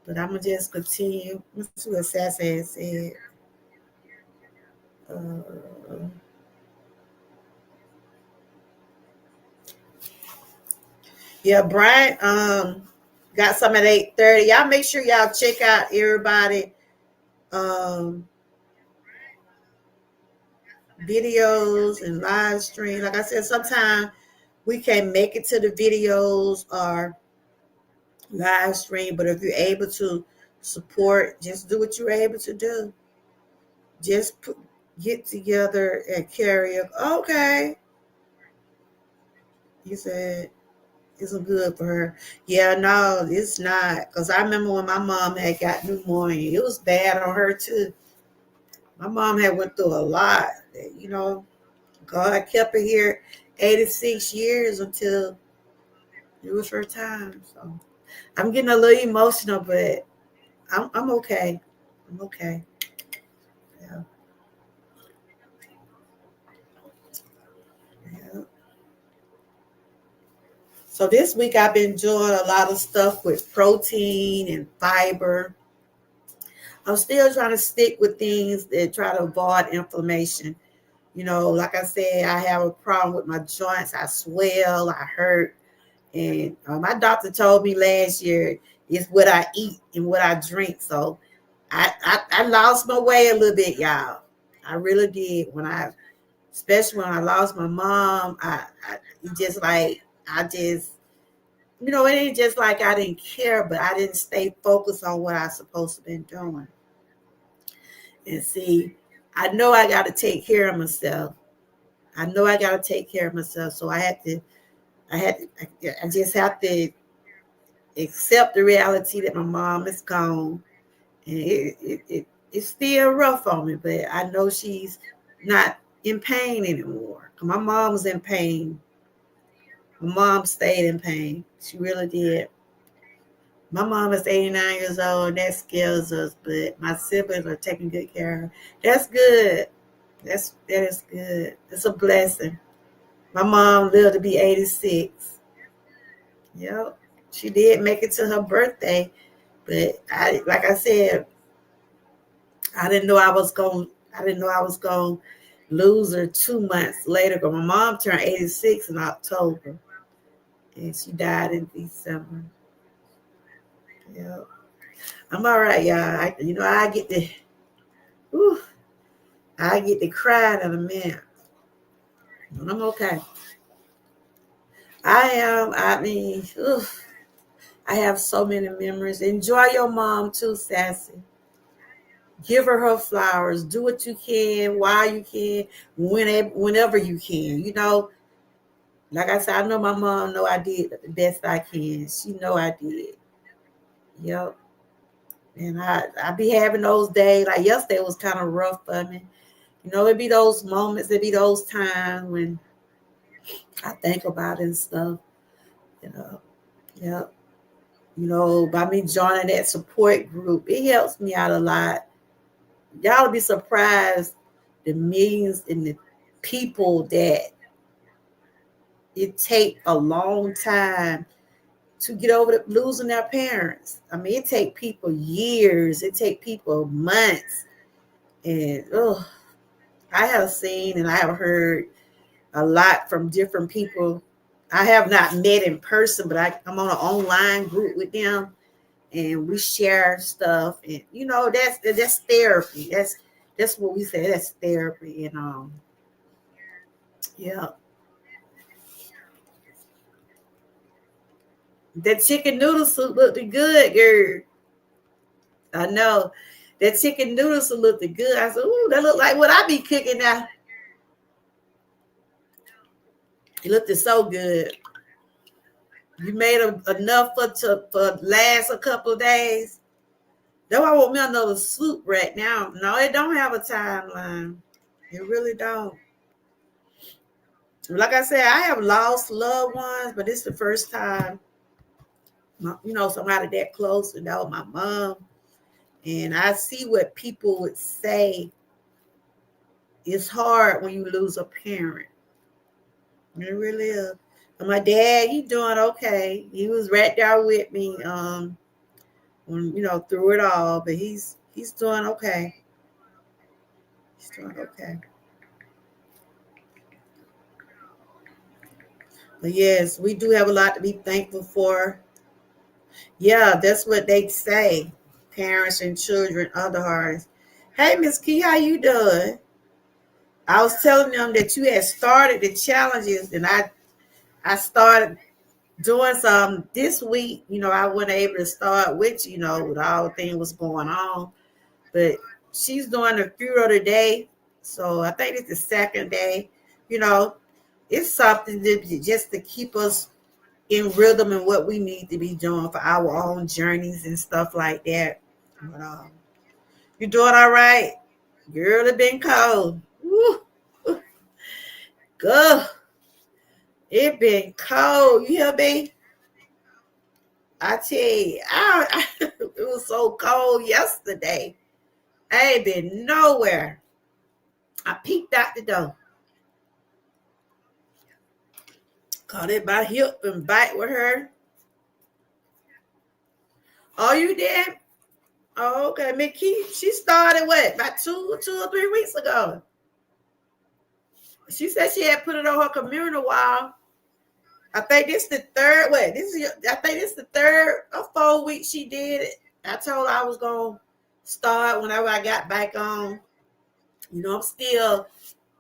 But I'm gonna just continue. Let's see what Sassy said. Uh, yeah, Brian got some at 8:30. Y'all make sure y'all check out everybody um videos and live stream. Like I said, sometimes we can't make it to the videos or live stream, but if you're able to support, just do what you're able to do. Just get together and carry it. Okay, he said it's good for her. Yeah, no, it's not. Because I remember when my mom had got pneumonia, it was bad on her too. My mom had went through a lot. God kept her here 86 years until it was her time. So I'm getting a little emotional, but I'm okay. I'm okay. Yeah. Yeah. So this week I've been doing a lot of stuff with protein and fiber. I'm still trying to stick with things that try to avoid inflammation. Like I said, I have a problem with my joints. I swell, I hurt. And my doctor told me last year it's what I eat and what I drink. So I lost my way a little bit, y'all. I really did. Especially when I lost my mom, I just like, I just, it ain't just like I didn't care, but I didn't stay focused on what I supposed to been doing. And see, I know I got to take care of myself. I know I got to take care of myself. So I just have to accept the reality that my mom is gone. And it's still rough on me, but I know she's not in pain anymore. My mom was in pain. My mom stayed in pain. She really did. My mom is 89 years old, and that scares us, but my siblings are taking good care of her. That's good. That is good. It's a blessing. My mom lived to be 86. Yep. She did make it to her birthday, but like I said, I didn't know I was going to lose her 2 months later. Because my mom turned 86 in October, and she died in December. Yeah, I'm all right, y'all. I get to, whew, I get to cry in a minute, but I'm okay. I am. I mean, I have so many memories. Enjoy your mom too, Sassy. Give her flowers. Do what you can, while you can, whenever you can. Like I said, I know my mom know I did the best I can. She know I did. Yep. And I be having those days. Like yesterday was kind of rough for me. It be those moments, it be those times when I think about it and stuff. You know. Yep. By me joining that support group, it helps me out a lot. Y'all will be surprised the millions and the people that it take a long time to get over losing their parents. I mean, it take people years. It take people months. And I have seen and I have heard a lot from different people. I have not met in person, but I'm on an online group with them, and we share stuff. And that's therapy. That's what we say. That's therapy. And yeah, that chicken noodle soup looked good, girl. I know. That chicken noodle soup looked good. I said, "Ooh, that look like what I be cooking now." It looked so good. You made enough for last a couple of days. That's why I want me another soup right now. No, it don't have a timeline. It really don't. Like I said, I have lost loved ones, but it's the first time, somebody that close, my mom. And I see what people would say. It's hard when you lose a parent. It really is. And my dad, he doing okay. He was right there with me, through it all. But he's doing okay. He's doing okay. But yes, we do have a lot to be thankful for. Yeah, that's what they say. Parents and children are the hardest. Hey, Miss Key, how you doing? I was telling them that you had started the challenges, and I started doing some this week. I wasn't able to start with all the things was going on, but she's doing a few of the day. So I think it's the second day. You know, it's something just to keep us in rhythm and what we need to be doing for our own journeys and stuff like that. But, you doing all right? Girl, it been cold. Woo, good. It been cold. You hear me? I tell you, it was so cold yesterday. I ain't been nowhere. I peeked out the door. Caught it by hip and bite with her. Oh, you did? Oh, okay. Mickey, she started what? About 2 or 3 weeks ago. She said she had put it on her community wall. I think this the third. Wait, I think this the third or 4 weeks she did it. I told her I was gonna start whenever I got back on. I'm still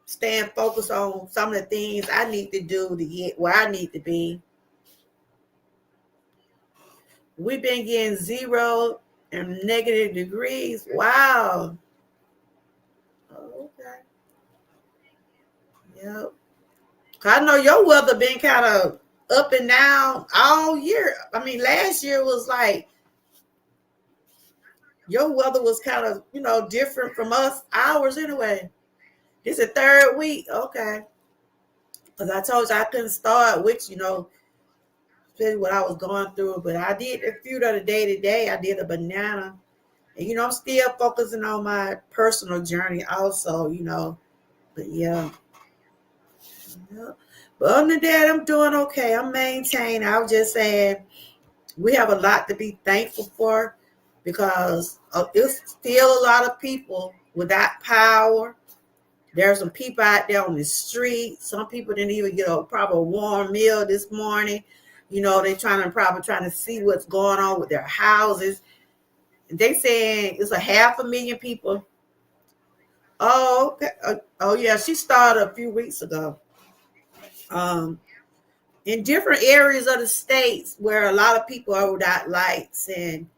staying focused on some of the things I need to do to get where I need to be. We've been getting 0 and negative degrees. Wow. Okay. Yep. I know your weather been kind of up and down all year. I mean, last year was like your weather was kind of, different from us, ours anyway. This is the third week. Okay. Because I told you I couldn't start with, especially what I was going through. But I did a few of the day to day. I did a banana. And, I'm still focusing on my personal journey also. But yeah. Yeah. But other than that, I'm doing okay. I'm maintaining. I was just saying we have a lot to be thankful for because there's still a lot of people without power. There's some people out there on the street. Some people didn't even get a proper warm meal this morning. They trying to see what's going on with their houses. They saying it's a 500,000 people. Oh, okay. Oh yeah, she started a few weeks ago. Um, in different areas of the states where a lot of people are without lights, and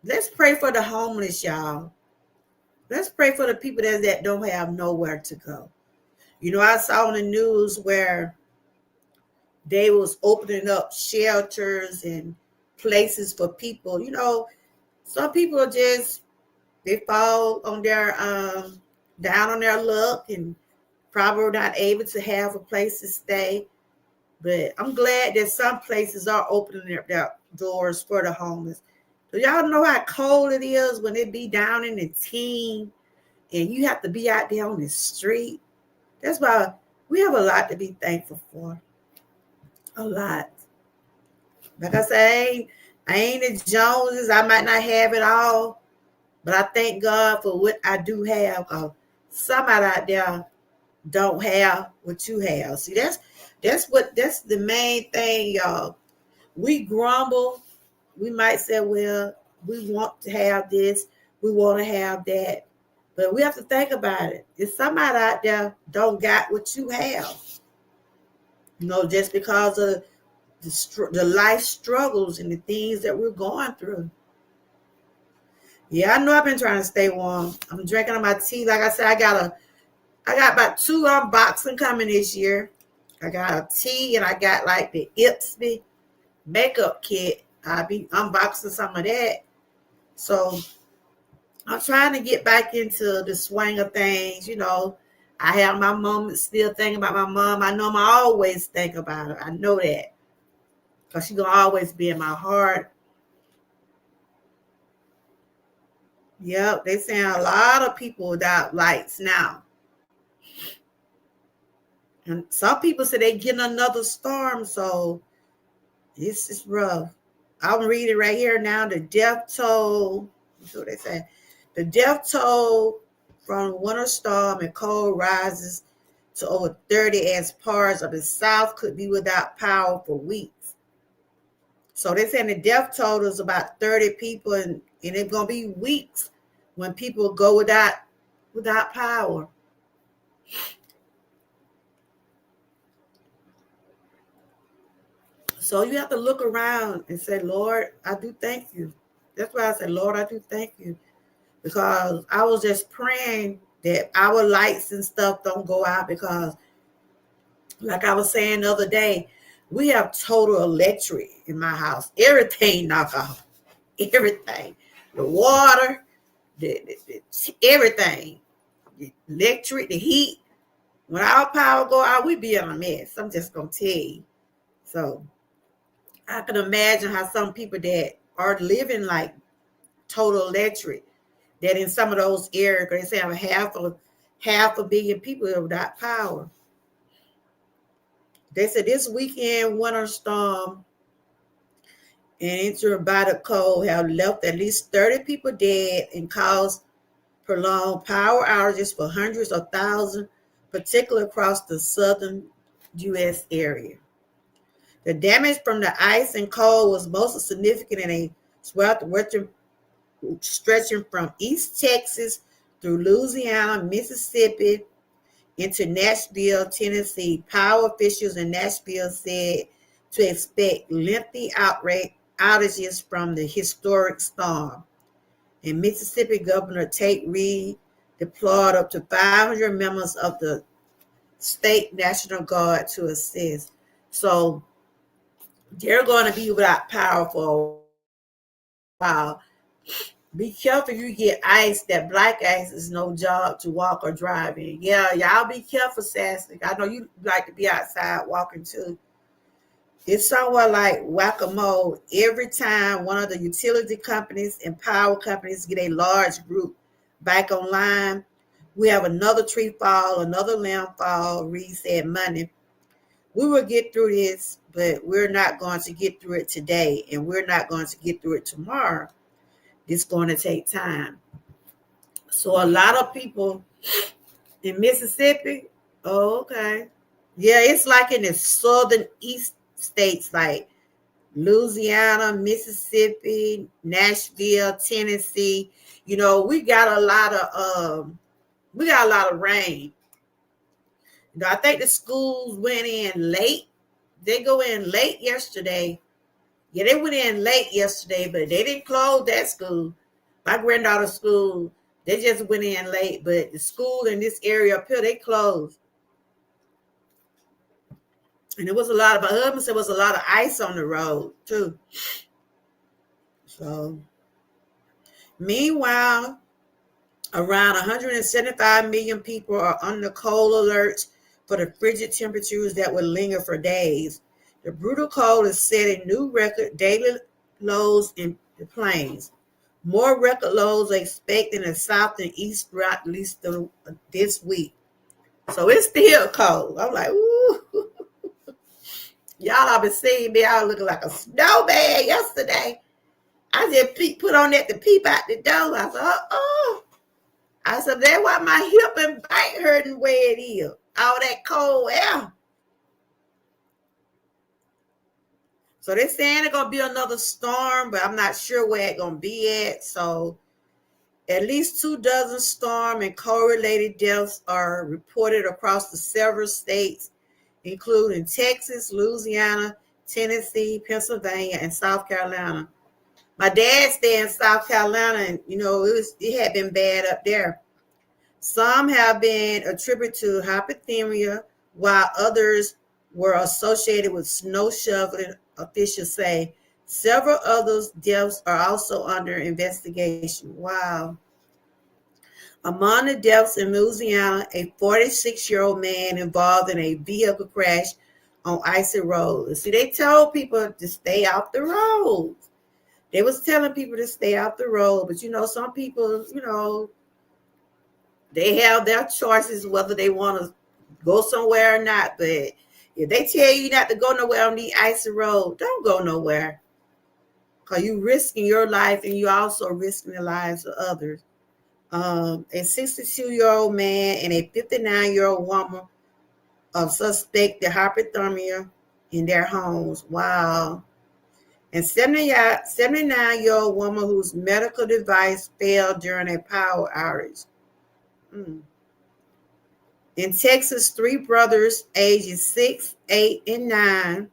let's pray for the homeless, y'all. Let's pray for the people that don't have nowhere to go. I saw on the news where they was opening up shelters and places for people. Some people just they fall on their down on their luck and probably not able to have a place to stay. But I'm glad that some places are opening their doors for the homeless. So y'all know how cold it is when it be down in the teen and you have to be out there on the street. That's why we have a lot to be thankful for. A lot. Like I say, I ain't the Joneses. I might not have it all, but I thank God for what I do have. Somebody out there don't have what you have. See, that's the main thing, y'all. We grumble. We might say, well, we want to have this, we want to have that. But we have to think about it. If somebody out there don't got what you have, just because of the life struggles and the things that we're going through. Yeah, I know I've been trying to stay warm. I'm drinking on my tea. Like I said, I got about 2 unboxing coming this year. I got a tea and I got like the Ipsy makeup kit. I'll be unboxing some of that. So I'm trying to get back into the swing of things. I have my moments still thinking about my mom. I know I always think about her. I know that. Because she's going to always be in my heart. Yep, they saying a lot of people without lights now. And some people say they getting another storm, so this is rough. I'm reading right here now. The death toll. That's what they say. The death toll from winter storm and cold rises to over 30 as parts of the South could be without power for weeks. So they're saying the death toll is about 30 people, and it's going to be weeks when people go without power. So you have to look around and say, Lord, I do thank you. That's why I said, Lord, I do thank you. Because I was just praying that our lights and stuff don't go out, because like I was saying the other day, we have total electric in my house. Everything knock off. Everything. The water, everything. The electric, the heat. When our power go out, we be in a mess. I'm just going to tell you. So I can imagine how some people that are living like total electric, that in some of those areas, they say half a billion people without power. They said this weekend winter storm and entered by the cold have left at least 30 people dead and caused prolonged power outages for hundreds of thousands, particularly across the southern U.S. area. The damage from the ice and cold was most significant in a southwestern stretching from East Texas through Louisiana, Mississippi, into Nashville, Tennessee. Power officials in Nashville said to expect lengthy outages from the historic storm. And Mississippi Governor Tate Reed deployed up to 500 members of the state National Guard to assist. So they're going to be without power for a while. Be careful you get ice. That black ice is no job to walk or drive in. Yeah, y'all be careful, Sassy. I know you like to be outside walking too. It's somewhat like whack-a-mole. Every time one of the utility companies and power companies get a large group back online, we have another tree fall, another limb fall, Reed said Monday. We will get through this, but we're not going to get through it today, and we're not going to get through it tomorrow. It's going to take time. So a lot of people In Mississippi? Oh, okay. Yeah, it's like in the southern east states like Louisiana, Mississippi, Nashville, Tennessee. You know, we got a lot of rain. You know, I think the schools went in late. They go in late yesterday. Yeah, they went in late yesterday, but they didn't close that school. My granddaughter's school, they just went in late, but the school in this area up here, they closed. And it was a lot of, my husband said, was a lot of ice on the road too. So, meanwhile, around 175 million people are under cold alerts for the frigid temperatures that will linger for days. The brutal cold is setting new record daily lows in the plains. More record lows are expected in the south and east throughout at least this week. So it's still cold. I'm like, ooh. Y'all have been seeing me out looking like a snowman yesterday. I just put on that to peep out the door. I said, oh. I said, that's why my hip and back hurting where it is. All that cold air. So they're saying it's going to be another storm, but I'm not sure where it's going to be at. So at least 24 storm and cold-related deaths are reported across the several states, including Texas, Louisiana, Tennessee, Pennsylvania, and South Carolina. My dad stayed in South Carolina, and it had been bad up there. Some have been attributed to hypothermia, while others were associated with snow shoveling, officials say. Several others' deaths are also under investigation. Wow. Among the deaths in Louisiana, a 46-year-old man involved in a vehicle crash on icy roads. See, they told people to stay off the road. They was telling people to stay off the road, but some people, they have their choices whether they want to go somewhere or not. But if they tell you not to go nowhere on the icy road, don't go nowhere. Because you're risking your life and you're also risking the lives of others. A 62-year-old man and a 59-year-old woman of suspected hypothermia in their homes. Wow. And 79-year-old woman whose medical device failed during a power outage. In Texas, 3 brothers ages 6, 8, and 9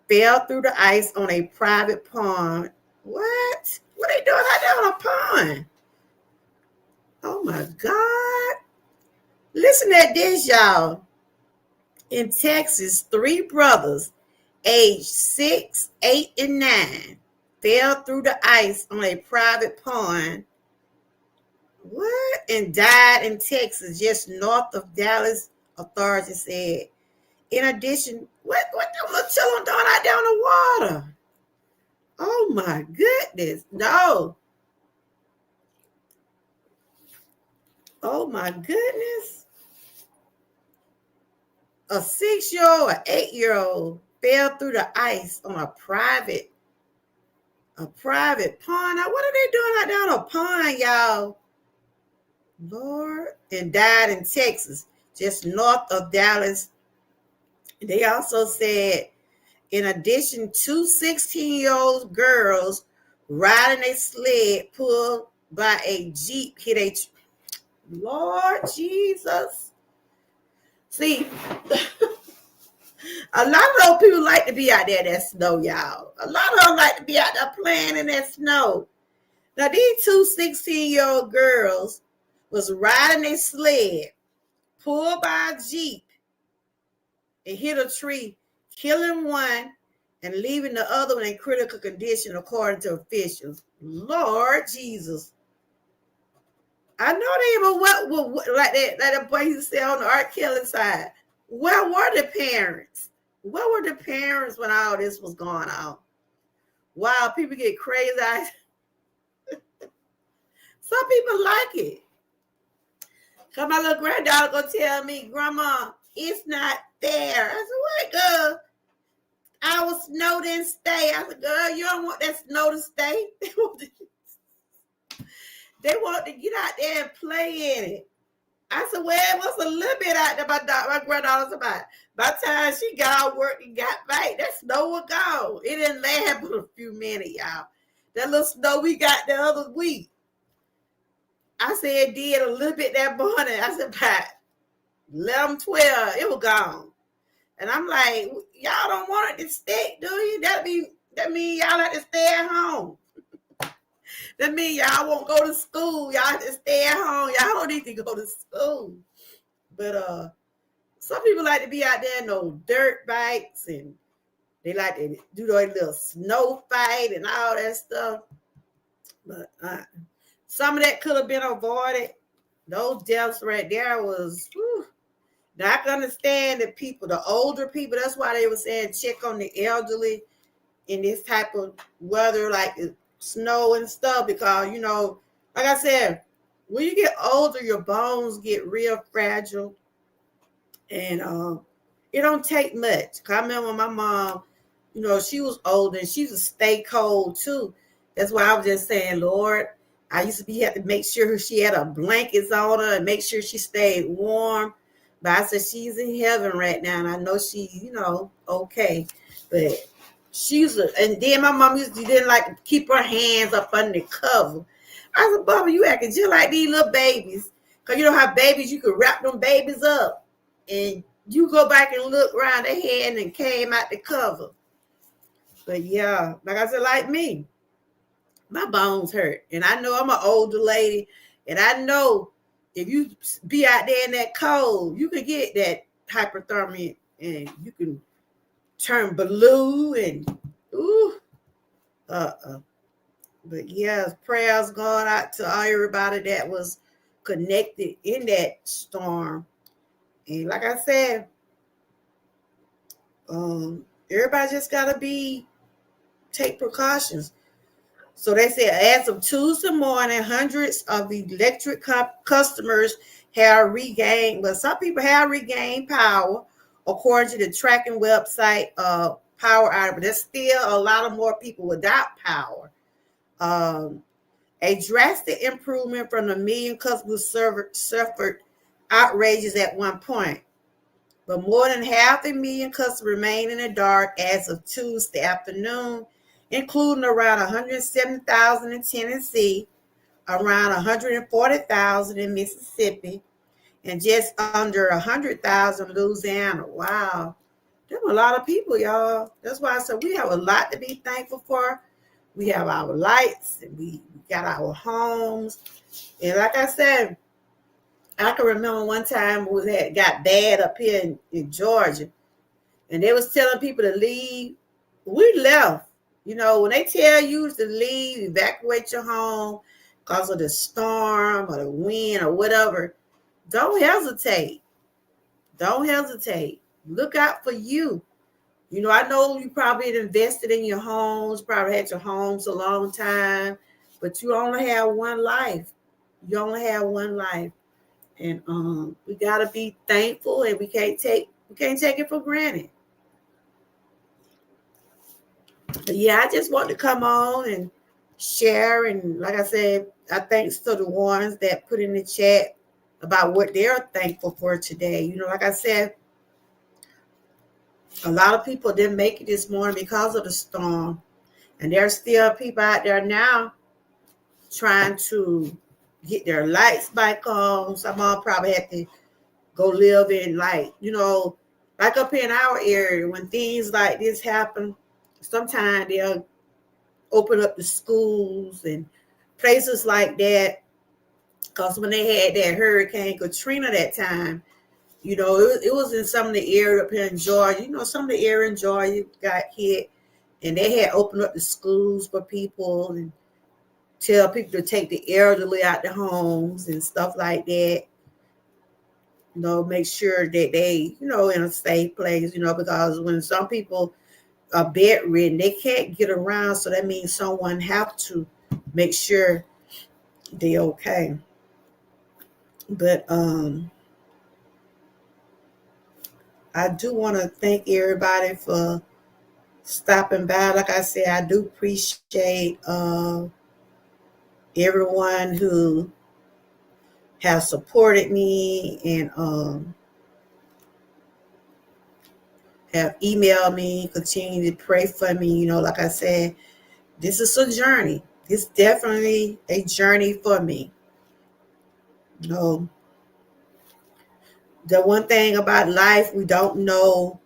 fell through the ice on a private pond. What? What are they doing out there on a pond? Oh my God. Listen at this, y'all. In Texas, 3 brothers aged 6, 8, and 9 fell through the ice on a private pond. What? And died in Texas, just north of Dallas, authorities said. In addition, what them little children doing out there on the water? Oh my goodness. No. Oh my goodness. A 6-year-old, an 8-year-old fell through the ice on a private pond. Now, what are they doing out there on a pond, y'all? Lord. And died in Texas, just north of Dallas. They also said, in addition, 2 16-year-old girls riding a sled pulled by a Jeep hit a... Lord Jesus. See, a lot of those people like to be out there in that snow, y'all. A lot of them like to be out there playing in that snow. Now, these 2 16-year-old girls was riding a sled, pulled by a Jeep, and hit a tree, killing one and leaving the other one in critical condition, according to officials. Lord Jesus. I know they even what like that boy you said on the R. Kelly side. Where were the parents? Where were the parents when all this was going on? Wow, people get crazy. Some people like it. Cause my little granddaughter gonna tell me, Grandma, it's not fair. I said, what, girl? Our snow didn't stay. I said, girl, you don't want that snow to stay. They want to get out there and play in it. I said, well, it was a little bit out there. My granddaughter's about. By the time she got out work and got back, that snow was gone. It didn't last but a few minutes, y'all. That little snow we got the other week. I said it did a little bit that morning. I said, about 11, 12, it was gone. And I'm like, y'all don't want it to stick, do you? That mean y'all have to stay at home. That mean y'all won't go to school. Y'all have to stay at home. Y'all don't need to go to school. But some people like to be out there in those dirt bikes, and they like to do their little snow fight and all that stuff. But some of that could have been avoided. Those deaths right there was, whew. Now I can understand that people, the older people, that's why they were saying check on the elderly in this type of weather, like snow and stuff, because, like I said, when you get older, your bones get real fragile. And it don't take much. I remember my mom, she was old and she used to stay cold too. That's why I was just saying, Lord, I used to have to make sure she had her blankets on her and make sure she stayed warm. But I said she's in heaven right now, and I know she, okay. But and then my mom didn't like to keep her hands up under the cover. I said, Bubba, you acting just like these little babies. Because you know how babies, you could wrap them babies up. And you go back and look around their head and came out the cover. But yeah, like I said, like me, my bones hurt. And I know I'm an older lady. And I know if you be out there in that cold, you can get that hypothermia and you can turn blue and But yeah, prayers going out to everybody that was connected in that storm. And like I said, everybody just gotta take precautions. So they said as of Tuesday morning, hundreds of electric customers have regained, but some people have regained power, according to the tracking website Power Out. But there's still a lot of more people without power. A drastic improvement from the million customers suffered outrages at one point. But more than 500,000 customers remain in the dark as of Tuesday afternoon, including around 170,000 in Tennessee, around 140,000 in Mississippi, and just under 100,000 in Louisiana. Wow. There's a lot of people, y'all. That's why I said we have a lot to be thankful for. We have our lights, and we got our homes. And like I said, I can remember one time it got bad up here in Georgia, and they was telling people to leave. We left. When they tell you to leave, evacuate your home because of the storm or the wind or whatever, don't hesitate. Don't hesitate. Look out for you. I know you probably had invested in your homes, probably had your homes a long time, but you only have one life. You only have one life. And we gotta be thankful, and we can't take it for granted. But yeah, I just want to come on and share, and like I said, I thanks to the ones that put in the chat about what they're thankful for today. Like I said, a lot of people didn't make it this morning because of the storm, and there's still people out there now trying to get their lights back on. Some of them probably have to go live in like up in our area when things like this happen. Sometimes they'll open up the schools and places like that, because when they had that Hurricane Katrina that time, it was in some of the area up here in Georgia. Some of the area in Georgia got hit, and they had opened up the schools for people and tell people to take the elderly out the homes and stuff like that. Make sure that they, in a safe place, because when some people are bedridden, they can't get around. So that means someone have to make sure they're okay. But I do want to thank everybody for stopping by. Like I said, I do appreciate everyone who have supported me and have emailed me, continue to pray for me. You know, like I said, this is a journey. It's definitely a journey for me. You know, the one thing about life, we don't know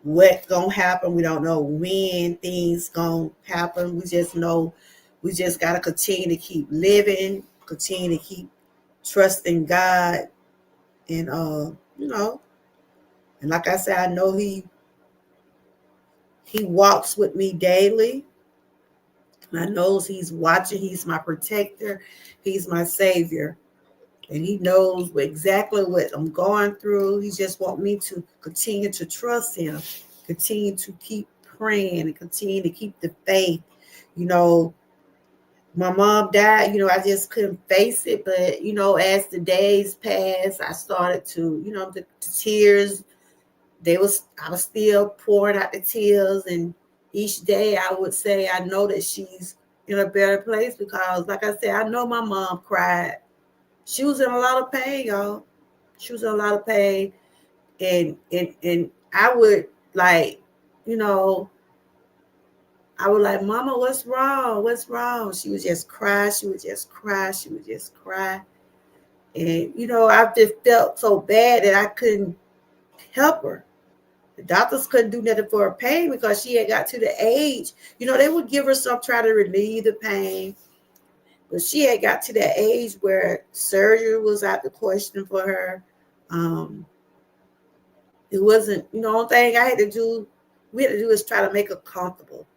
what's gonna happen. We don't know when things gonna happen. We just know we just gotta continue to keep living, continue to keep trusting God, and you know, and like I said, I know He walks with me daily. I know He's watching. He's my protector. He's my savior. And He knows exactly what I'm going through. He just wants me to continue to trust Him, continue to keep praying, and continue to keep the faith. You know, my mom died, you know, I just couldn't face it. But, you know, as the days passed, I started to, you know, the tears, I was still pouring out the tears. And each day I would say, I know that she's in a better place, because like I said, I know my mom cried. She was in a lot of pain, y'all. She was in a lot of pain. And I would, like, you know, I was like, Mama, what's wrong? What's wrong? She would just cry. She would just cry. She would just cry. And, you know, I just felt so bad that I couldn't help her. The doctors couldn't do nothing for her pain, because she had got to the age. You know, they would give her some, try to relieve the pain. But she had got to that age where surgery was out the question for her. It wasn't, you know, the only thing we had to do is try to make her comfortable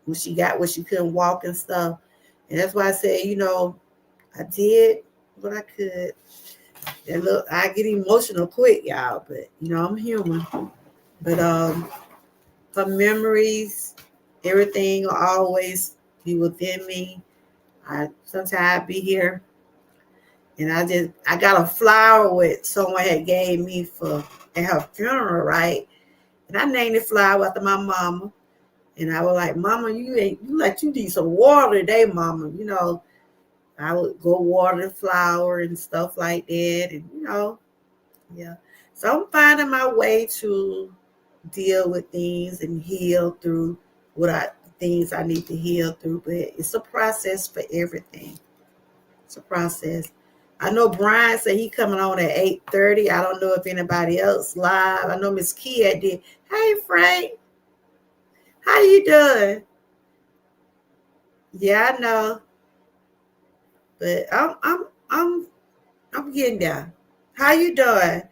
when she got where she couldn't walk and stuff. And that's why I said, you know, I did what I could. And look, I get emotional quick, y'all, but you know, I'm human. But her memories, everything will always be within me. Sometimes be here, and I got a flower with someone had gave me for at her funeral, right? And I named the flower after my mama. And I was like, Mama, you need some water today, Mama. You know, I would go water the flower and stuff like that. And, you know, yeah. So I'm finding my way to deal with things and heal through things I need to heal through. But it's a process for everything. It's a process. I know Brian said he coming on at 8:30. I don't know if anybody else live. I know Miss Kia did. Hey, Frank. How you doing? Yeah, I know. But I'm getting there. How you doing?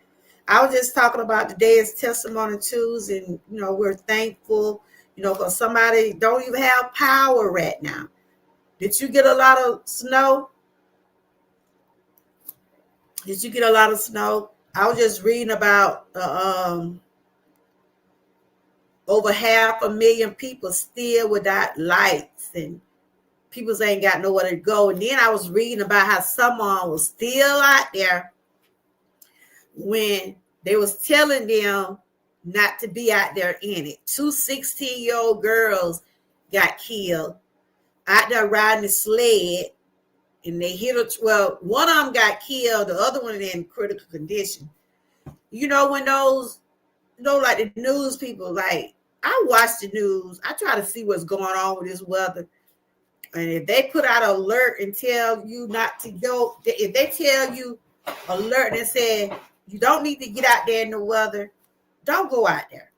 I was just talking about today is Testimony Tuesday, and you know, we're thankful, you know, because somebody don't even have power right now. Did you get a lot of snow? Did you get a lot of snow? I was just reading about over 500,000 people still without lights, and people ain't got nowhere to go. And then I was reading about how someone was still out there when they was telling them not to be out there in it. 2 16-year-old girls got killed out there riding a sled, and they hit her. Well, one of them got killed, the other one in critical condition. You know, when those, you know, like the news people, like, I watch the news. I try to see what's going on with this weather. And if they put out an alert and tell you not to go, if they tell you alert and say you don't need to get out there in the weather, don't go out there.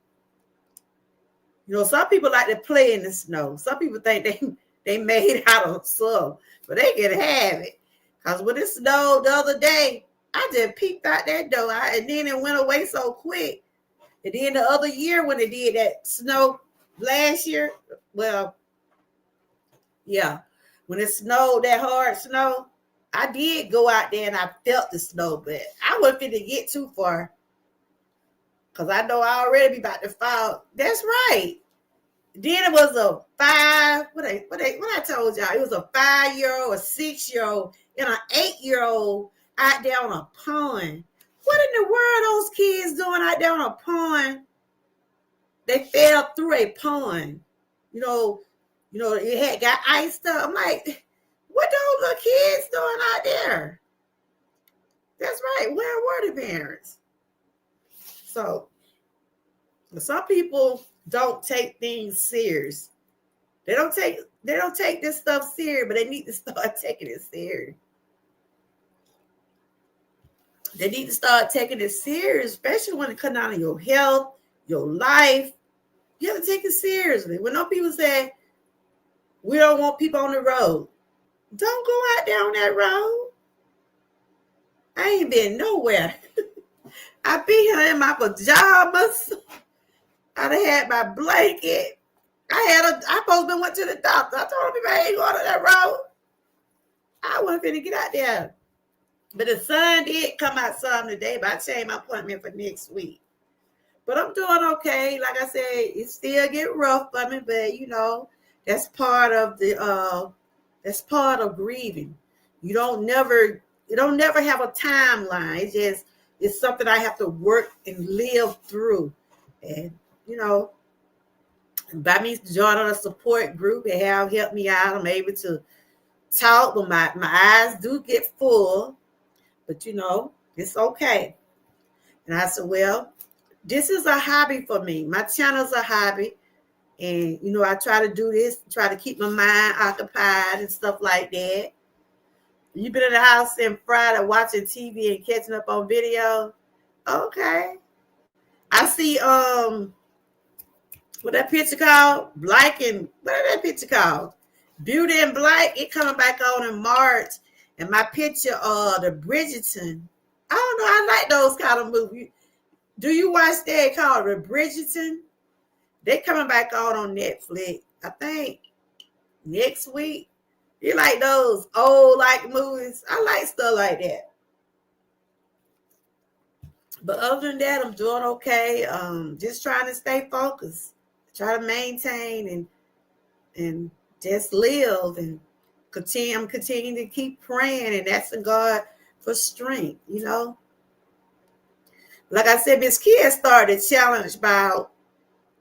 You know, some people like to play in the snow. Some people think they made out of sun, but they can have it. Because when it snowed the other day, I just peeked out that door, and then it went away so quick. And then the other year when they did that snow last year, well, yeah, when it snowed, that hard snow, I did go out there and I felt the snow, but I wasn't fit to get too far, because I know I already be about to fall. That's right. Then it was a what I told y'all, it was a 5-year-old, a 6-year-old, and an 8-year-old out there on a pond. What in the world those kids doing out there on a pond? They fell through a pond. You know, it had got iced up. I'm like, what those little kids doing out there? That's right. Where were the parents? So some people don't take things serious. They don't take this stuff serious, but they need to start taking it serious. They need to start taking it serious, especially when it comes down to your health, your life. You have to take it seriously. When no people say we don't want people on the road, don't go out there on that road. I ain't been nowhere. I be here in my pajamas. I done had my blanket. I supposed to went to the doctor. I told him if I ain't going to that road, I wasn't finna get out there. But the sun did come out some today, but I changed my appointment for next week. But I'm doing okay. Like I said, it still get rough for me, but that's part of grieving. You don't never have a timeline. It's something I have to work and live through. And you know, by me joining a support group, it have helped me out. I'm able to talk, but my eyes do get full. But it's okay. And I said, well, this is a hobby for me. My channel's a hobby. And, I try to do this, try to keep my mind occupied and stuff like that. You been in the house since Friday watching TV and catching up on video? Okay. I see, what that picture called? Black and, what is that picture called? Beauty and Black. It coming back on in March. And my picture, the Bridgerton. I don't know. I like those kind of movies. Do you watch that called the Bridgerton? They coming back on Netflix. I think next week. You like those old movies? I like stuff like that. But other than that, I'm doing okay. Just trying to stay focused, try to maintain and just live and continue. I'm continuing to keep praying and asking God for strength. Like I said, Miss Kia started a challenge about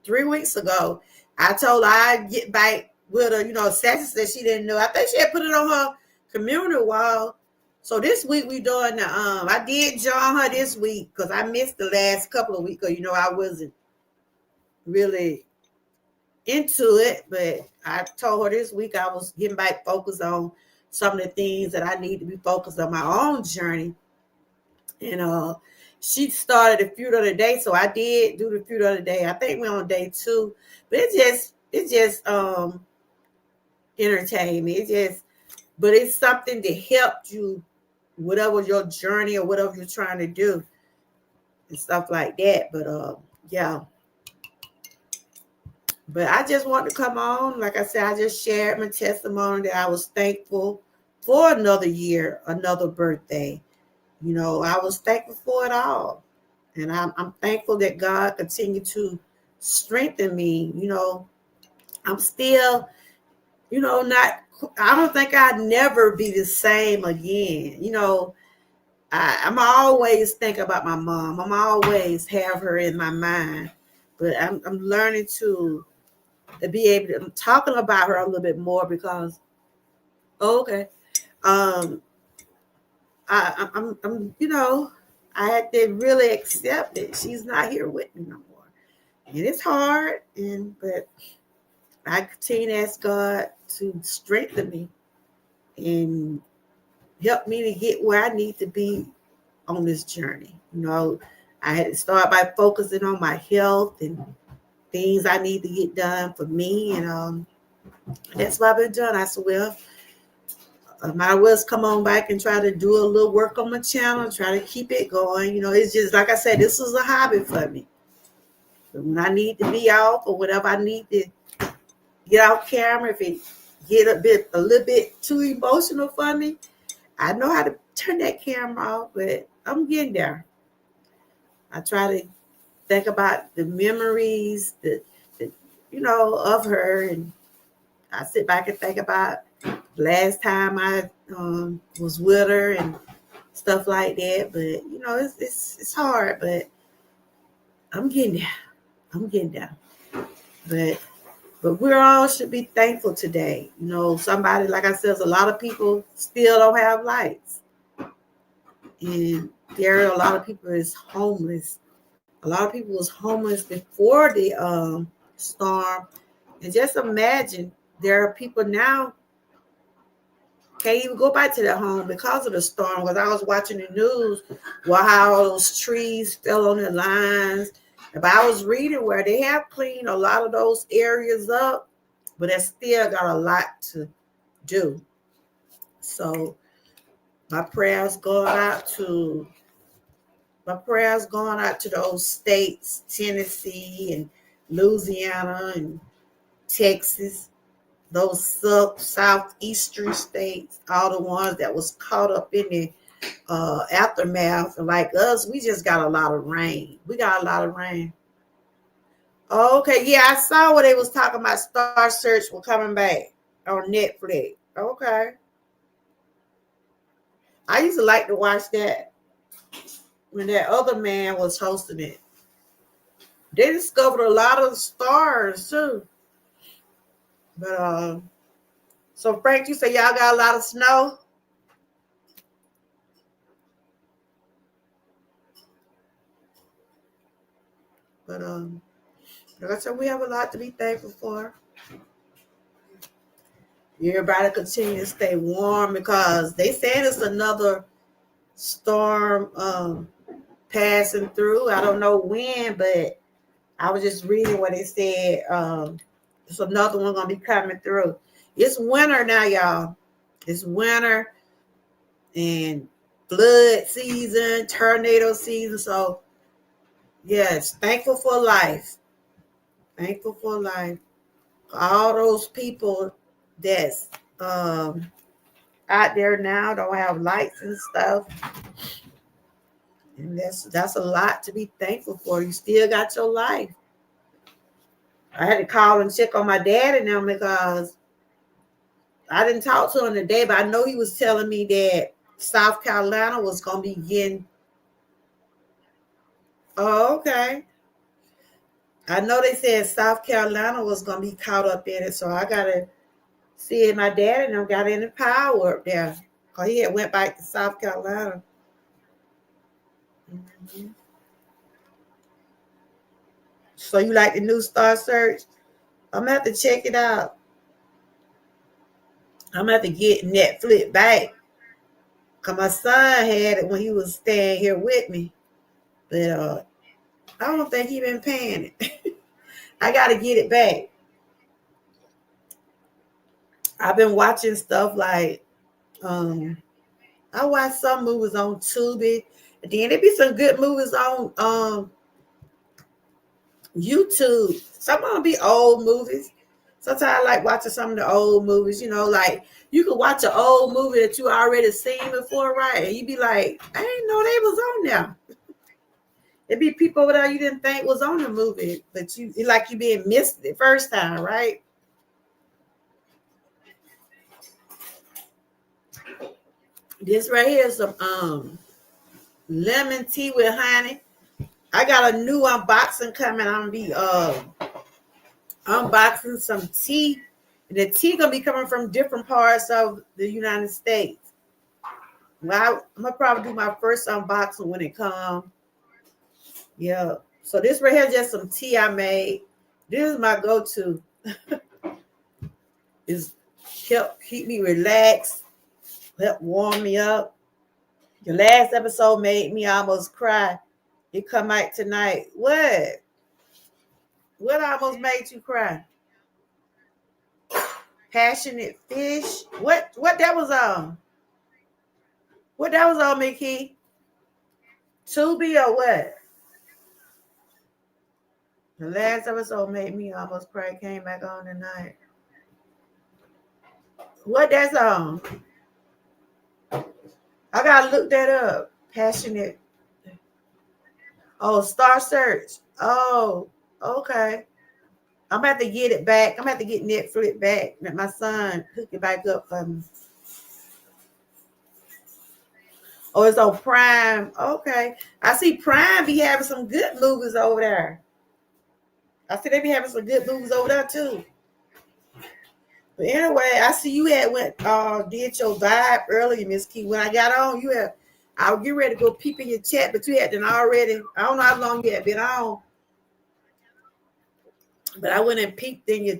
3 weeks ago. I told her I'd get back with her, Sassy said she didn't know. I think she had put it on her community wall. So this week we doing I did join her this week because I missed the last couple of weeks because I wasn't really into it. But I told her this week I was getting back focused on some of the things that I need to be focused on my own journey. And she started the feud of the day, so I did do the feud of the day. I think we're on day 2, but it just entertained me. But it's something to help you, whatever your journey or whatever you're trying to do, and stuff like that. But yeah. But I just want to come on. Like I said, I just shared my testimony that I was thankful for another year, another birthday. I was thankful for it all. And I'm thankful that God continued to strengthen me. I'm still, not, I don't think I'd never be the same again. I'm always think about my mom. I'm always have her in my mind. But I'm learning to be able to, I'm talking about her a little bit more because, okay. I'm I had to really accept it. She's not here with me no more. And it's hard, but I continue to ask God to strengthen me and help me to get where I need to be on this journey. I had to start by focusing on my health and things I need to get done for me. And that's what I've been doing. I said, well, I might as well come on back and try to do a little work on my channel, try to keep it going. It's just like I said, this is a hobby for me. So when I need to be off or whatever I need to get off camera, if it get a little bit too emotional for me, I know how to turn that camera off, but I'm getting there. I try to think about the memories of her, and I sit back and think about last time I was with her and stuff like that. But it's hard, but I'm getting there. But we all should be thankful today. Somebody, like I said, a lot of people still don't have lights. and there are a lot of people is homeless. A lot of people was homeless before the storm, and just imagine there are people now can't even go back to their home because of the storm. Because I was watching the news while how those trees fell on the lines. But I was reading where they have cleaned a lot of those areas up, but they still got a lot to do. So my prayers going out to those states, Tennessee and Louisiana and Texas, those southeastern states, all the ones that was caught up in the aftermath. And like us, we just got a lot of rain. We got a lot of rain. Oh, okay, yeah, I saw what they was talking about. Star Search was coming back on Netflix. Okay, I used to like to watch that when that other man was hosting it. They discovered a lot of stars too. But so Frank, you say y'all got a lot of snow? But like I said, we have a lot to be thankful for. Everybody continue to stay warm because they said it's another storm passing through. I don't know when, but I was just reading what they said. It's another one gonna be coming through. It's winter now, y'all. It's winter and flood season, tornado season. So yes, thankful for life. Thankful for life. All those people that's out there now don't have lights and stuff. And that's a lot to be thankful for. You still got your life. I had to call and check on my dad and them because I didn't talk to him today, but I know he was telling me that South Carolina was gonna be getting. Oh, okay. I know they said South Carolina was gonna be caught up in it, so I gotta see if my dad and them got any power up there. Cause he had went back to South Carolina. Mm-hmm. So you like the new Star Search? I'm gonna have to check it out. I'm gonna have to get Netflix back. Cause my son had it when he was staying here with me. But I don't think he been paying it. I gotta get it back. I've been watching stuff like I watch some movies on Tubi. And then there be some good movies on YouTube. Some of them be old movies. Sometimes I like watching some of the old movies, like you could watch an old movie that you already seen before, right? And you be like, I didn't know they was on there. There be people over there you didn't think was on the movie, but you like you being missed the first time, right? This right here is some lemon tea with honey. I got a new unboxing coming. I'm gonna be unboxing some tea. And the tea gonna be coming from different parts of the United States. Well, I'm gonna probably do my first unboxing when it comes. Yeah. So this right here is just some tea I made. This is my go-to. It's help keep me relaxed, help warm me up. The last episode made me almost cry. It come out tonight. What? What almost made you cry? Passionate fish. What that was on? What that was on, Mickey? Tubi or what? The last episode made me almost cry. Came back on tonight. What that's on? I gotta look that up. Passionate. Oh, Star Search. Oh, okay. I'm about to get it back. I'm about to get Netflix back. Let my son hook it back up for me. Oh, it's on Prime. Okay. I see Prime be having some good movies over there. I see they be having some good movies over there too. But anyway, I see you had went did your vibe earlier, Miss Key. When I got on, I'll get ready to go peep in your chat, but you had done already. I don't know how long you had been on, but I went and peeped in your.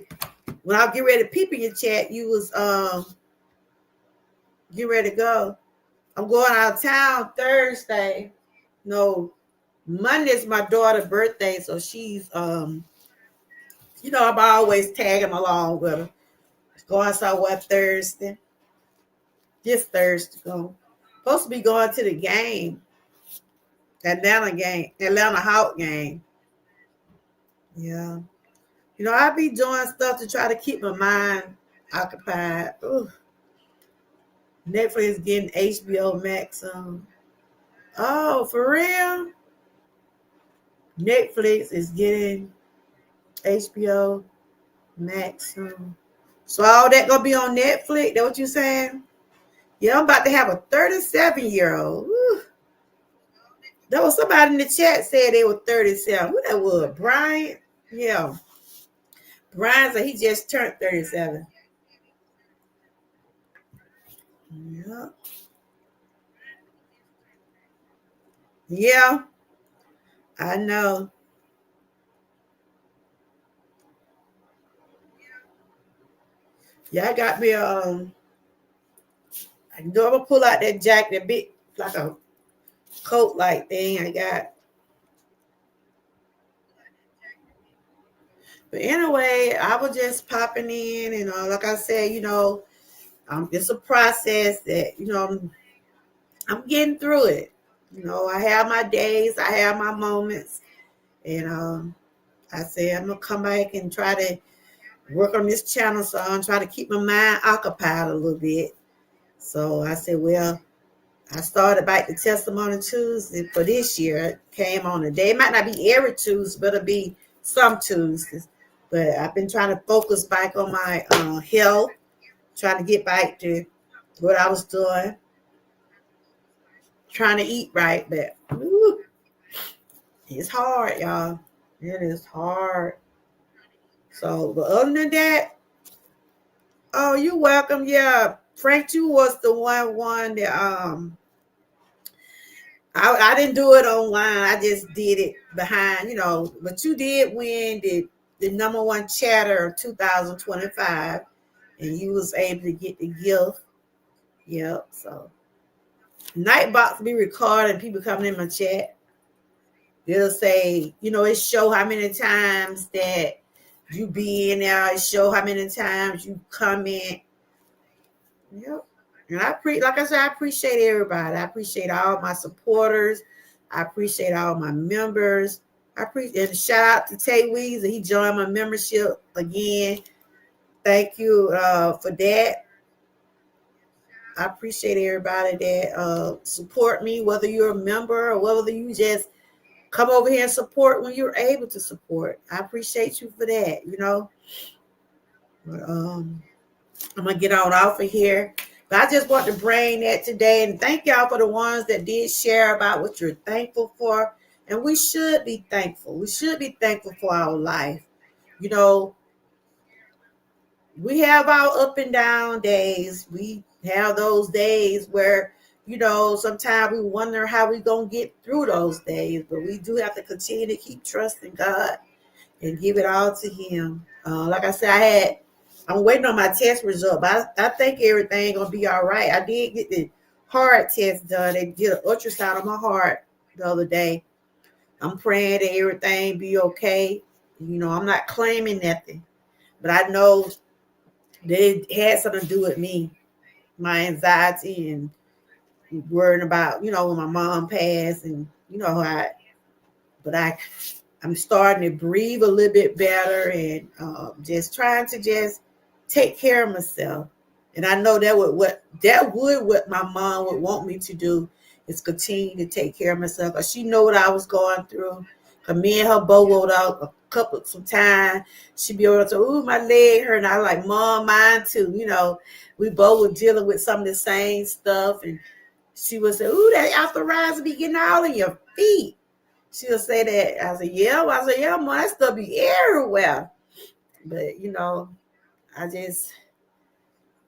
When I get ready to peep in your chat, you was get ready to go. I'm going out of town Thursday. No, Monday's my daughter's birthday, so she's I'm always tagging along with her. Going somewhere Thursday. This Thursday go. Supposed to be going to the game. Atlanta Hawk game. Yeah. I be doing stuff to try to keep my mind occupied. Ooh. Netflix getting HBO Max on. Oh, for real? Netflix is getting HBO Max on. So all that gonna be on Netflix? That what you saying? Yeah, I'm about to have a 37-year-old. There was somebody in the chat said they were 37. Who that was? Brian? Yeah. Brian said he just turned 37. Yeah. Yeah, I know. Yeah, I got me I'm gonna pull out that jacket, that big like a coat like thing I got. But anyway, I was just popping in, and like I said, it's a process that I'm getting through it. I have my days, I have my moments, and I say I'm gonna come back and try to work on this channel, so I'm trying to keep my mind occupied a little bit. So I said, well, I started back the Testimony Tuesday for this year. It came on a day. It might not be every Tuesday, but it'll be some Tuesdays. But I've been trying to focus back on my health, trying to get back to what I was doing, trying to eat right. But it's hard, y'all. It is hard. So, but other than that, oh, you're welcome. Yeah, Frank, you was the one that I didn't do it online. I just did it behind, but you did win the number one chatter of 2025, and you was able to get the gift. Yep. So Nightbox be recording people coming in my chat. It'll say, it show how many times that you be in there. It show how many times you comment. Yep. And like I said, I appreciate everybody. I appreciate all my supporters. I appreciate all my members. I appreciate, and shout out to Tay Weezer. He joined my membership again. Thank you for that. I appreciate everybody that support me, whether you're a member or whether you just come over here and support when you're able to support. I appreciate you for that. But, I'm gonna get on off of here. But I just want to bring that today, and thank y'all for the ones that did share about what you're thankful for. And we should be thankful. We should be thankful for our life. You know, we have our up and down days. We have those days where, sometimes we wonder how we gonna get through those days. But we do have to continue to keep trusting God and give it all to Him. Like I said, I'm waiting on my test result, but I think everything gonna be all right. I did get the heart test done. They did an ultrasound on my heart the other day. I'm praying that everything be okay. I'm not claiming nothing, but I know that it had something to do with me, my anxiety and worrying about, when my mom passed, and but I'm starting to breathe a little bit better, and just trying to just take care of myself. And I know what my mom would want me to do is continue to take care of myself, because she know what I was going through. Cause me and her both wrote out some time. She'd be able to say, "Ooh, my leg hurt," and I was like, "Mom, mine too." We both were dealing with some of the same stuff, and she would say, "Ooh, that arthritis be getting all in your feet." She'll say that. I said, "Yeah." I said, "Yeah, mom, that stuff be everywhere." But I just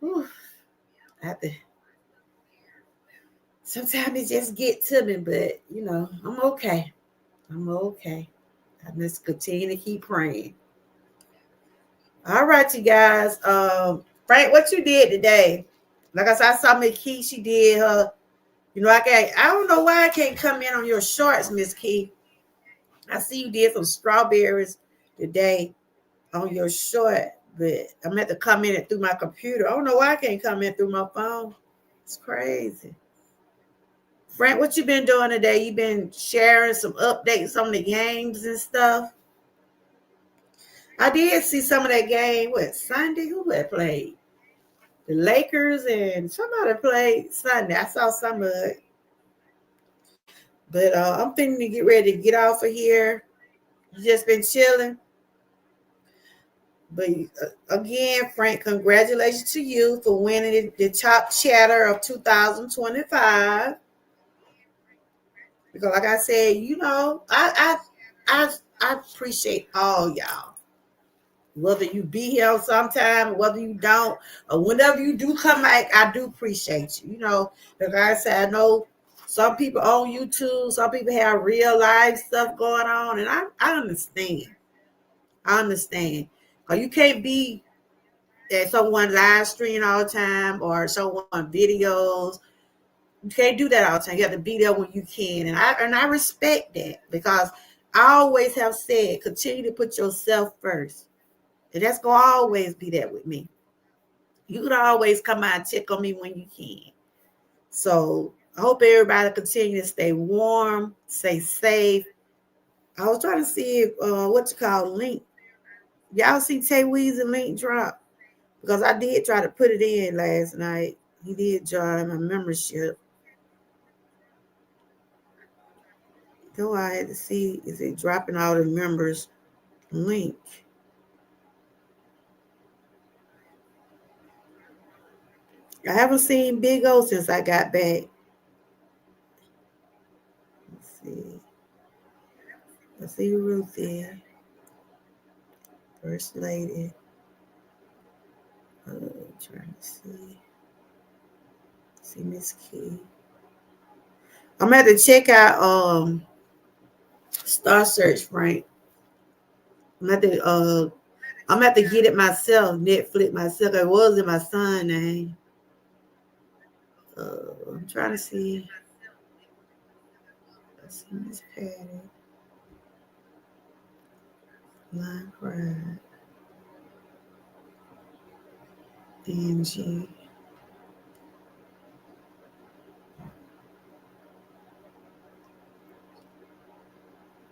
I have to sometimes it just get to me, but I'm okay. I'm okay. I must continue to keep praying. All right, you guys. Frank, what you did today? Like I said, I saw Miss Key. She did her. I don't know why I can't come in on your shorts, Miss Key. I see you did some strawberries today on your short, but I'm at to come in it through my computer. I don't know why I can't come in through my phone. It's crazy. Frank, what you been doing today? You been sharing some updates on the games and stuff? I did see some of that game. What, Sunday? Who had played? The Lakers and somebody played Sunday. I saw some of it. But I'm thinking to get ready to get off of here. You just been chilling. But again, Frank, congratulations to you for winning the top chatter of 2025. Because like I said, I appreciate all y'all. Whether you be here sometime, whether you don't, or whenever you do come back, I do appreciate you. Like I said, I know some people on YouTube, some people have real life stuff going on, and I understand. I understand. Because you can't be at someone live stream all the time or someone videos. You can't do that all the time. You have to be there when you can. And I respect that because I always have said, continue to put yourself first. And that's going to always be that with me. You can always come out and check on me when you can. So I hope everybody continue to stay warm, stay safe. I was trying to see if, link. Y'all see Tay Weezy link drop? Because I did try to put it in last night. He did join my membership. Though I had to see, is it dropping all the members link? I haven't seen Big O since I got back. Let's see. Let's see Ruth there. First Lady. Trying to see. See Miss Key. I'm gonna have to check out Star Search, Frank. I'm gonna have to get it myself, Netflix myself. It was in my son's name. I'm trying to see. Let's see Miss Patty. Line Pride. Angie.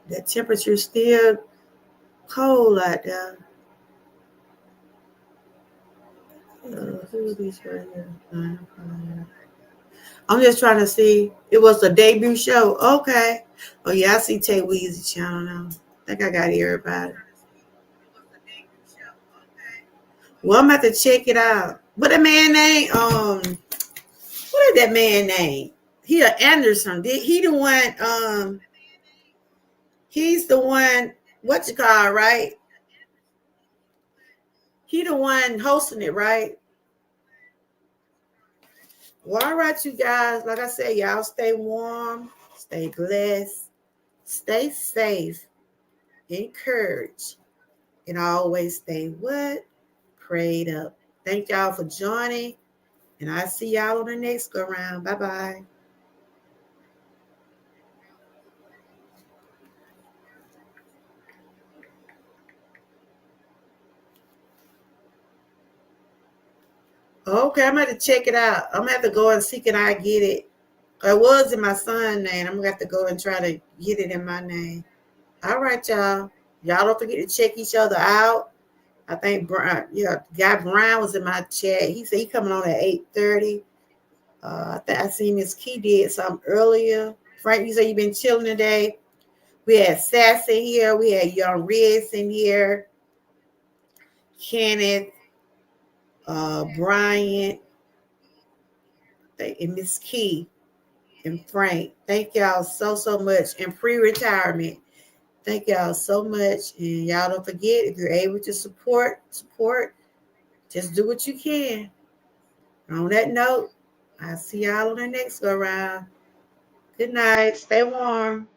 The temperature still cold out there. Who is this right here? I'm just trying to see. It was a debut show. Okay. Oh yeah, I see Tay Weezy channel now. I think I got everybody. Well, I'm about to check it out. What that man name? What is that man name? He a Anderson. He the one? He's the one. What you call right? He the one hosting it, right? Well, all right, you guys. Like I said, y'all stay warm, stay blessed, stay safe, encouraged, and always stay what? Prayed up. Thank y'all for joining, and I see y'all on the next go round. Bye bye. Okay, I'm gonna have to check it out. I'm gonna have to go and see can I get it. It was in my son's name. I'm gonna have to go and try to get it in my name. All right, y'all. Y'all don't forget to check each other out. I think Guy Brown was in my chat. He said he coming on at 8:30. I seen Miss Key did something earlier. Frank, you said you been chilling today. We had Sass in here. We had Young Riz in here. Kenneth, Bryant, and Miss Key and Frank. Thank y'all so much. And pre-retirement. Thank y'all so much. And y'all don't forget, if you're able to support, just do what you can. On that note, I'll see y'all on the next go round. Good night. Stay warm.